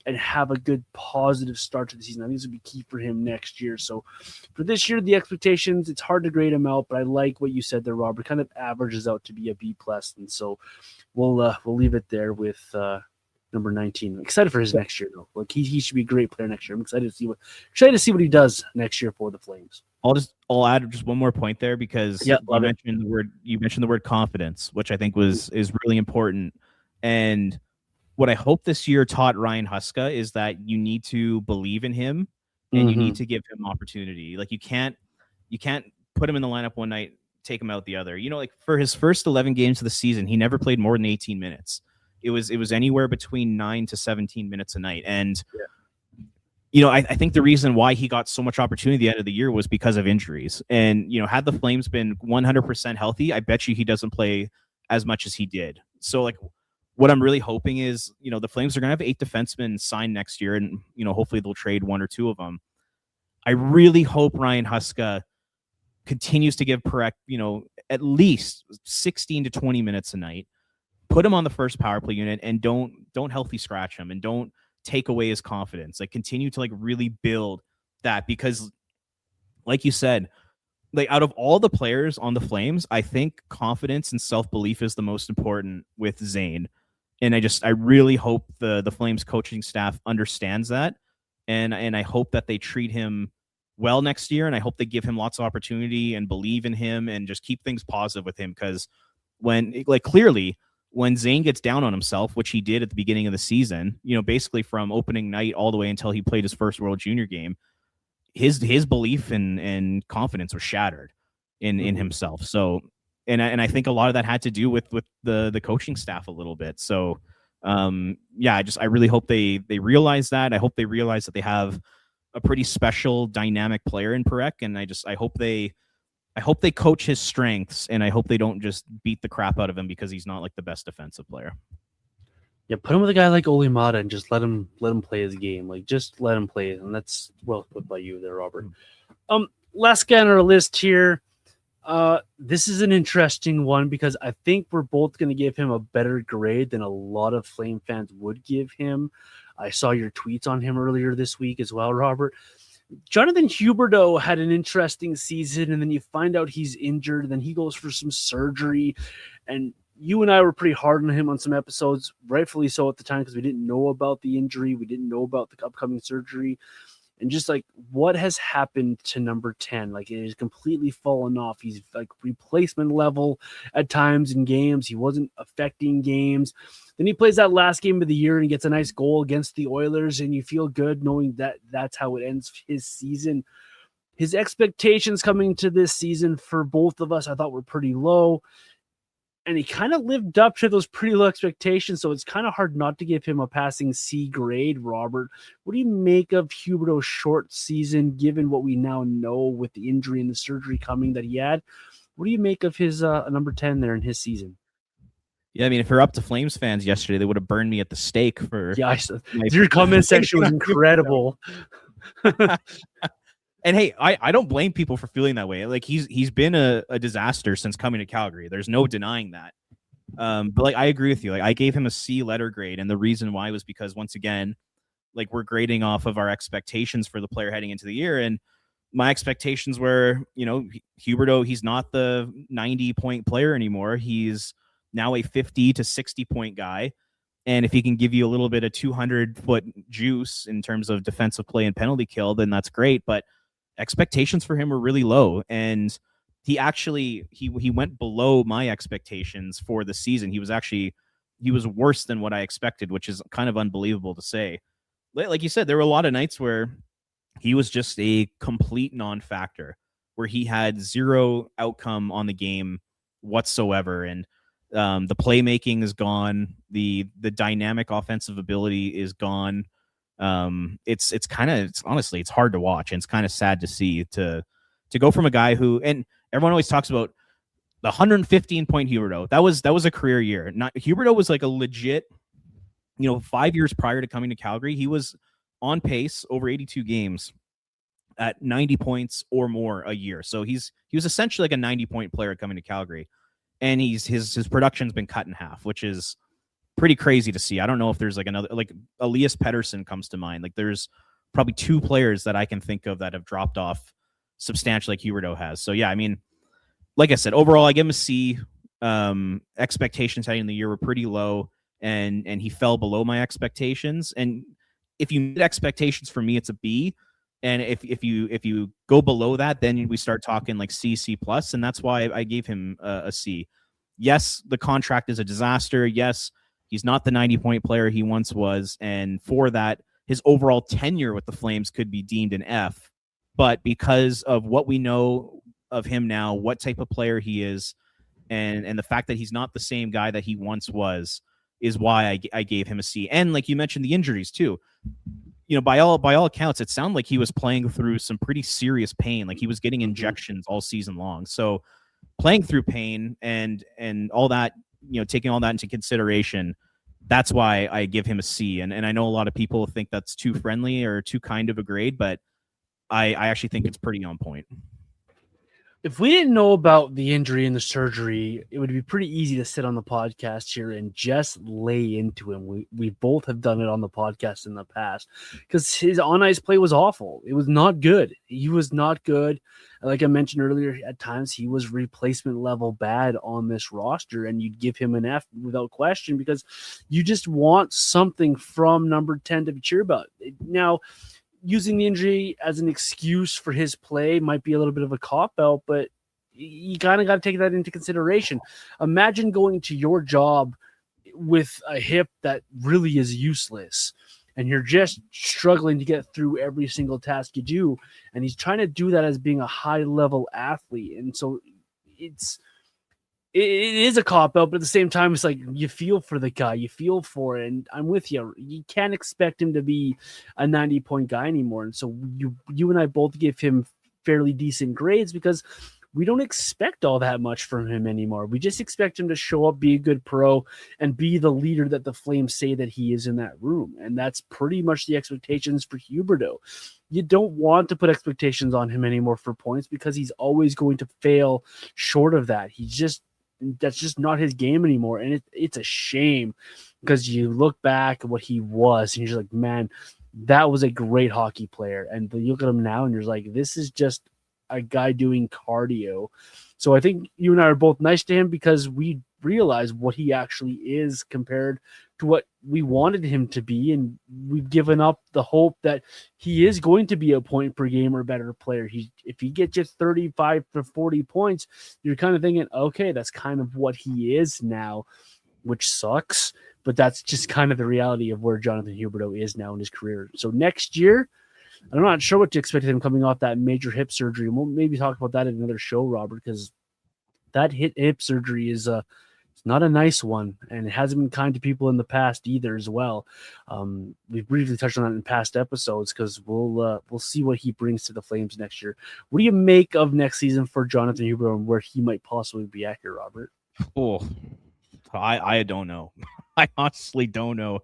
and have a good positive start to the season. I think this will be key for him next year. So for this year, the expectations, it's hard to grade him out, but I like what you said there, Robert. Kind of averages out to be a B+. And so we'll leave it there with number 19. I'm excited for his next year, though. Like, he should be a great player next year. I'm excited to see what he does next year for the Flames. I'll add just one more point there, because you mentioned the word confidence, which I think is really important. And what I hope this year taught Ryan Huska is that you need to believe in him, and you need to give him opportunity. Like, you can't put him in the lineup one night, take him out the other. Like, for his first 11 games of the season, he never played more than 18 minutes. It was anywhere between 9 to 17 minutes a night. And I think the reason why he got so much opportunity at the end of the year was because of injuries. And had the Flames been 100% healthy, I bet you he doesn't play as much as he did. So, like, what I'm really hoping is, the Flames are going to have 8 defensemen signed next year, and, hopefully they'll trade 1 or 2 of them. I really hope Ryan Huska continues to give Parekh, at least 16 to 20 minutes a night, put him on the first power play unit, and don't healthy scratch him, and don't take away his confidence. Like, continue to really build that, because like you said, like out of all the players on the Flames, I think confidence and self-belief is the most important with Zayne. And I really hope the Flames coaching staff understands that. And I hope that they treat him well next year. And I hope they give him lots of opportunity and believe in him and just keep things positive with him. Because clearly when Zayne gets down on himself, which he did at the beginning of the season, basically from opening night all the way until he played his first World Junior game, his belief and confidence was shattered in himself. So, and I think a lot of that had to do with the coaching staff a little bit. So, I really hope they realize that. I hope they realize that they have a pretty special dynamic player in Parekh. And I hope they coach his strengths, and I hope they don't just beat the crap out of him because he's not like the best defensive player. Yeah, put him with a guy like Olli Maatta and just let him play his game. Like, just let him play it, and that's well put by you there, Robert. Last guy on our list here. This is an interesting one because I think we're both going to give him a better grade than a lot of Flame fans would give him. I saw your tweets on him earlier this week as well, Robert. Jonathan Huberdeau had an interesting season, and then you find out he's injured, and then he goes for some surgery, and you and I were pretty hard on him on some episodes, rightfully so at the time, because we didn't know about the injury. We didn't know about the upcoming surgery. And just like what has happened to number 10, like it has completely fallen off. He's like replacement level at times in games. He wasn't affecting games. Then he plays that last game of the year and gets a nice goal against the Oilers, and you feel good knowing that that's how it ends his season. His expectations coming to this season for both of us, I thought were pretty low. And he kind of lived up to those pretty low expectations, so it's kind of hard not to give him a passing C grade, Robert. What do you make of Huberdeau's short season, given what we now know with the injury and the surgery coming that he had? What do you make of his number 10 there in his season? Yeah, I mean, if you're up to Flames fans yesterday, they would have burned me at the stake for... Yeah, your comment section was incredible. And hey, I don't blame people for feeling that way. Like he's been a disaster since coming to Calgary. There's no denying that. But like I agree with you. Like I gave him a C letter grade, and the reason why was because once again, like we're grading off of our expectations for the player heading into the year, and my expectations were, Huberdeau, he's not the 90-point player anymore. He's now a 50 to 60-point guy. And if he can give you a little bit of 200-foot juice in terms of defensive play and penalty kill, then that's great. But expectations for him were really low, and he went below my expectations for the season. He was worse than what I expected, which is kind of unbelievable to say. Like you said, there were a lot of nights where he was just a complete non-factor, where he had zero outcome on the game whatsoever, and the playmaking is gone, the dynamic offensive ability is gone. It's honestly, it's hard to watch, and it's kind of sad to see to go from a guy who, and everyone always talks about the 115-point Huberdeau. That was a career year. Huberdeau was like a legit, 5 years prior to coming to Calgary, he was on pace over 82 games at 90 points or more a year. So he was essentially like a 90-point player coming to Calgary, and his production's been cut in half, which is pretty crazy to see. I don't know if there's like another, like Elias Pettersson comes to mind. Like there's probably two players that I can think of that have dropped off substantially like Huberdeau has. So yeah, I mean, like I said, overall I give him a C. Expectations heading in the year were pretty low, and he fell below my expectations. And if you meet expectations for me, it's a B. And if you go below that, then we start talking like C plus, and that's why I gave him a C. Yes, the contract is a disaster. Yes, he's not the 90-point player he once was, and for that, his overall tenure with the Flames could be deemed an F. But because of what we know of him now, what type of player he is, and the fact that he's not the same guy that he once was, is why I gave him a C. And like you mentioned, the injuries too. By all accounts, it sounded like he was playing through some pretty serious pain. Like he was getting injections all season long. So playing through pain and all that, taking all that into consideration, that's why I give him a C. And I know a lot of people think that's too friendly or too kind of a grade, but I actually think it's pretty on point. If we didn't know about the injury and the surgery, it would be pretty easy to sit on the podcast here and just lay into him. We both have done it on the podcast in the past because his on ice play was awful. It was not good. He was not good. Like I mentioned earlier, at times he was replacement level bad on this roster, and you'd give him an F without question because you just want something from number 10 to be cheered about. Now, using the injury as an excuse for his play might be a little bit of a cop-out, but you kind of got to take that into consideration. Imagine going to your job with a hip that really is useless, and you're just struggling to get through every single task you do, and he's trying to do that as being a high-level athlete. And so it is a cop-out, but at the same time, it's like you feel for the guy, you feel for it, and I'm with you. You can't expect him to be a 90-point guy anymore, and so you and I both give him fairly decent grades because we don't expect all that much from him anymore. We just expect him to show up, be a good pro, and be the leader that the Flames say that he is in that room, and that's pretty much the expectations for Huberdeau. You don't want to put expectations on him anymore for points because he's always going to fail short of that. That's just not his game anymore. And it's a shame because you look back at what he was and you're just like, man, that was a great hockey player. And you look at him now and you're like, this is just a guy doing cardio. So I think you and I are both nice to him because we realize what he actually is compared to what we wanted him to be. And we've given up the hope that he is going to be a point per game or better player. If he gets just 35 to 40 points, you're kind of thinking, okay, that's kind of what he is now, which sucks. But that's just kind of the reality of where Jonathan Huberdeau is now in his career. So next year, I'm not sure what to expect of him coming off that major hip surgery. We'll maybe talk about that in another show, Robert, because that hip surgery is it's not a nice one, and it hasn't been kind to people in the past either as well. We've briefly touched on that in past episodes because we'll see what he brings to the Flames next year. What do you make of next season for Jonathan Huberdeau and where he might possibly be at here, Robert? Oh, I don't know. I honestly don't know.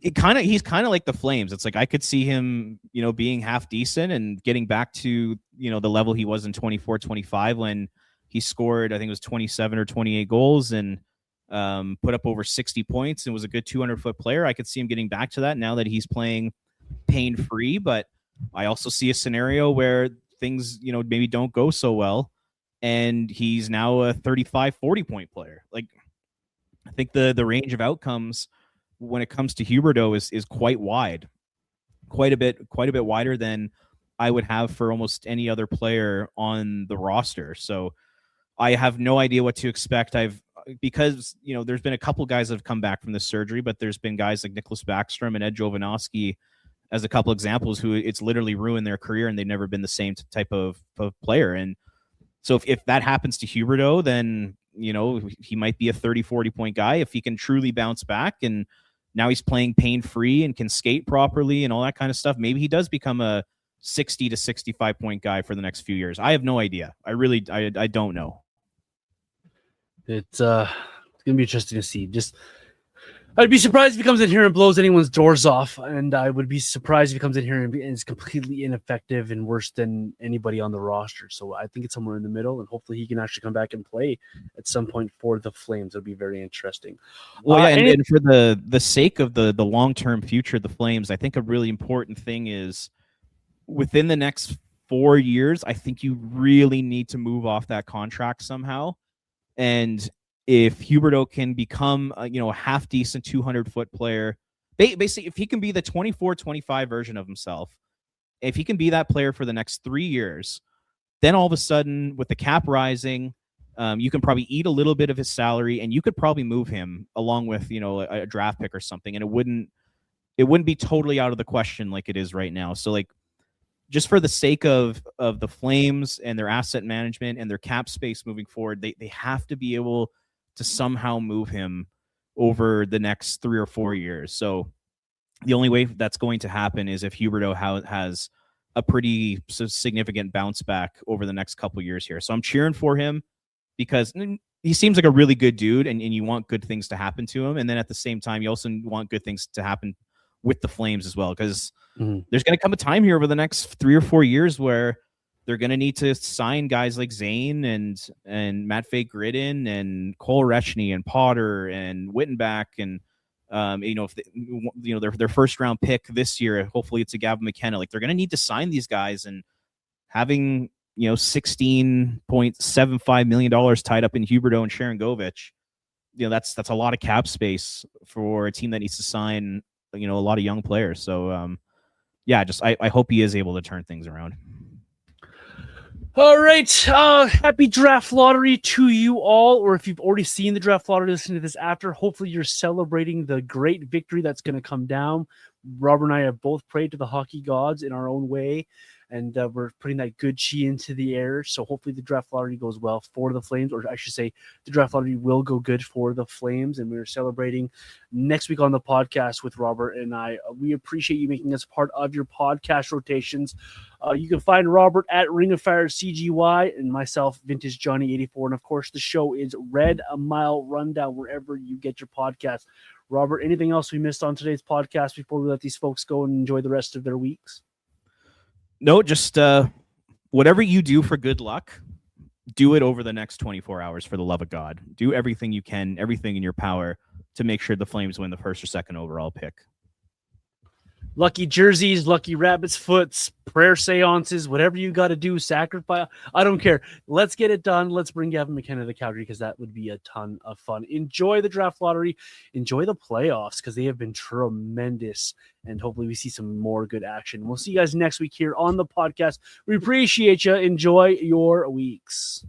He's kind of like the Flames. It's like I could see him, being half decent and getting back to, the level he was in 24-25 when he scored, I think it was 27 or 28 goals and put up over 60 points and was a good 200-foot player. I could see him getting back to that now that he's playing pain-free, but I also see a scenario where things, maybe don't go so well and he's now a 35, 40-point player. Like, I think the range of outcomes when it comes to Huberdeau is quite wide, quite a bit wider than I would have for almost any other player on the roster. So I have no idea what to expect. Because there's been a couple guys that have come back from this surgery, but there's been guys like Nicholas Backstrom and Ed Jovanovski as a couple examples who it's literally ruined their career and they've never been the same type of player. And so if that happens to Huberdeau, then he might be a 30, 40-point guy if he can truly bounce back. And now he's playing pain-free and can skate properly and all that kind of stuff. Maybe he does become a 60 to 65-point guy for the next few years. I have no idea. I don't know. It's going to be interesting to see. I'd be surprised if he comes in here and blows anyone's doors off, and I would be surprised if he comes in here and is completely ineffective and worse than anybody on the roster. So I think it's somewhere in the middle, and hopefully he can actually come back and play at some point for the Flames. It'll be very interesting. Well, yeah, and for the sake of the long-term future of the Flames, I think a really important thing is within the next 4 years, I think you really need to move off that contract somehow. And if Huberdeau can become a half decent 200-foot player, basically if he can be the 24-25 version of himself, if he can be that player for the next 3 years, then all of a sudden with the cap rising, you can probably eat a little bit of his salary and you could probably move him along with a draft pick or something, and it wouldn't be totally out of the question like it is right now. So like, just for the sake of the Flames and their asset management and their cap space moving forward, they have to be able to somehow move him over the next 3 or 4 years. So the only way that's going to happen is if Huberdeau has a pretty significant bounce back over the next couple years here. So I'm cheering for him because he seems like a really good dude and you want good things to happen to him. And then at the same time, you also want good things to happen with the Flames as well, because there's going to come a time here over the next 3 or 4 years where they're going to need to sign guys like Zayne and Matvey Gridin and Cole Rechny and Potter and Wittenbach and if their first round pick this year, hopefully it's a Gavin McKenna. Like they're going to need to sign these guys, and having $16.75 million tied up in Huberdeau and Sharon Govich, that's a lot of cap space for a team that needs to sign a lot of young players. So I hope he is able to turn things around. All right. Happy draft lottery to you all. Or if you've already seen the draft lottery, listen to this after. Hopefully you're celebrating the great victory that's going to come down. Robert and I have both prayed to the hockey gods in our own way, and we're putting that good chi into the air. So hopefully the draft lottery goes well for the Flames, or I should say the draft lottery will go good for the Flames. And we're celebrating next week on the podcast with Robert and I. We appreciate you making us part of your podcast rotations. You can find Robert at Ring of Fire CGY and myself, Vintage Johnny 84. And of course, the show is Red a Mile Rundown wherever you get your podcast. Robert, anything else we missed on today's podcast before we let these folks go and enjoy the rest of their weeks? No, just whatever you do for good luck, do it over the next 24 hours for the love of God. Do everything you can, everything in your power to make sure the Flames win the first or second overall pick. Lucky jerseys, lucky rabbit's foots, prayer seances, whatever you got to do, sacrifice. I don't care. Let's get it done. Let's bring Gavin McKenna to Calgary because that would be a ton of fun. Enjoy the draft lottery. Enjoy the playoffs because they have been tremendous. And hopefully we see some more good action. We'll see you guys next week here on the podcast. We appreciate you. Enjoy your weeks.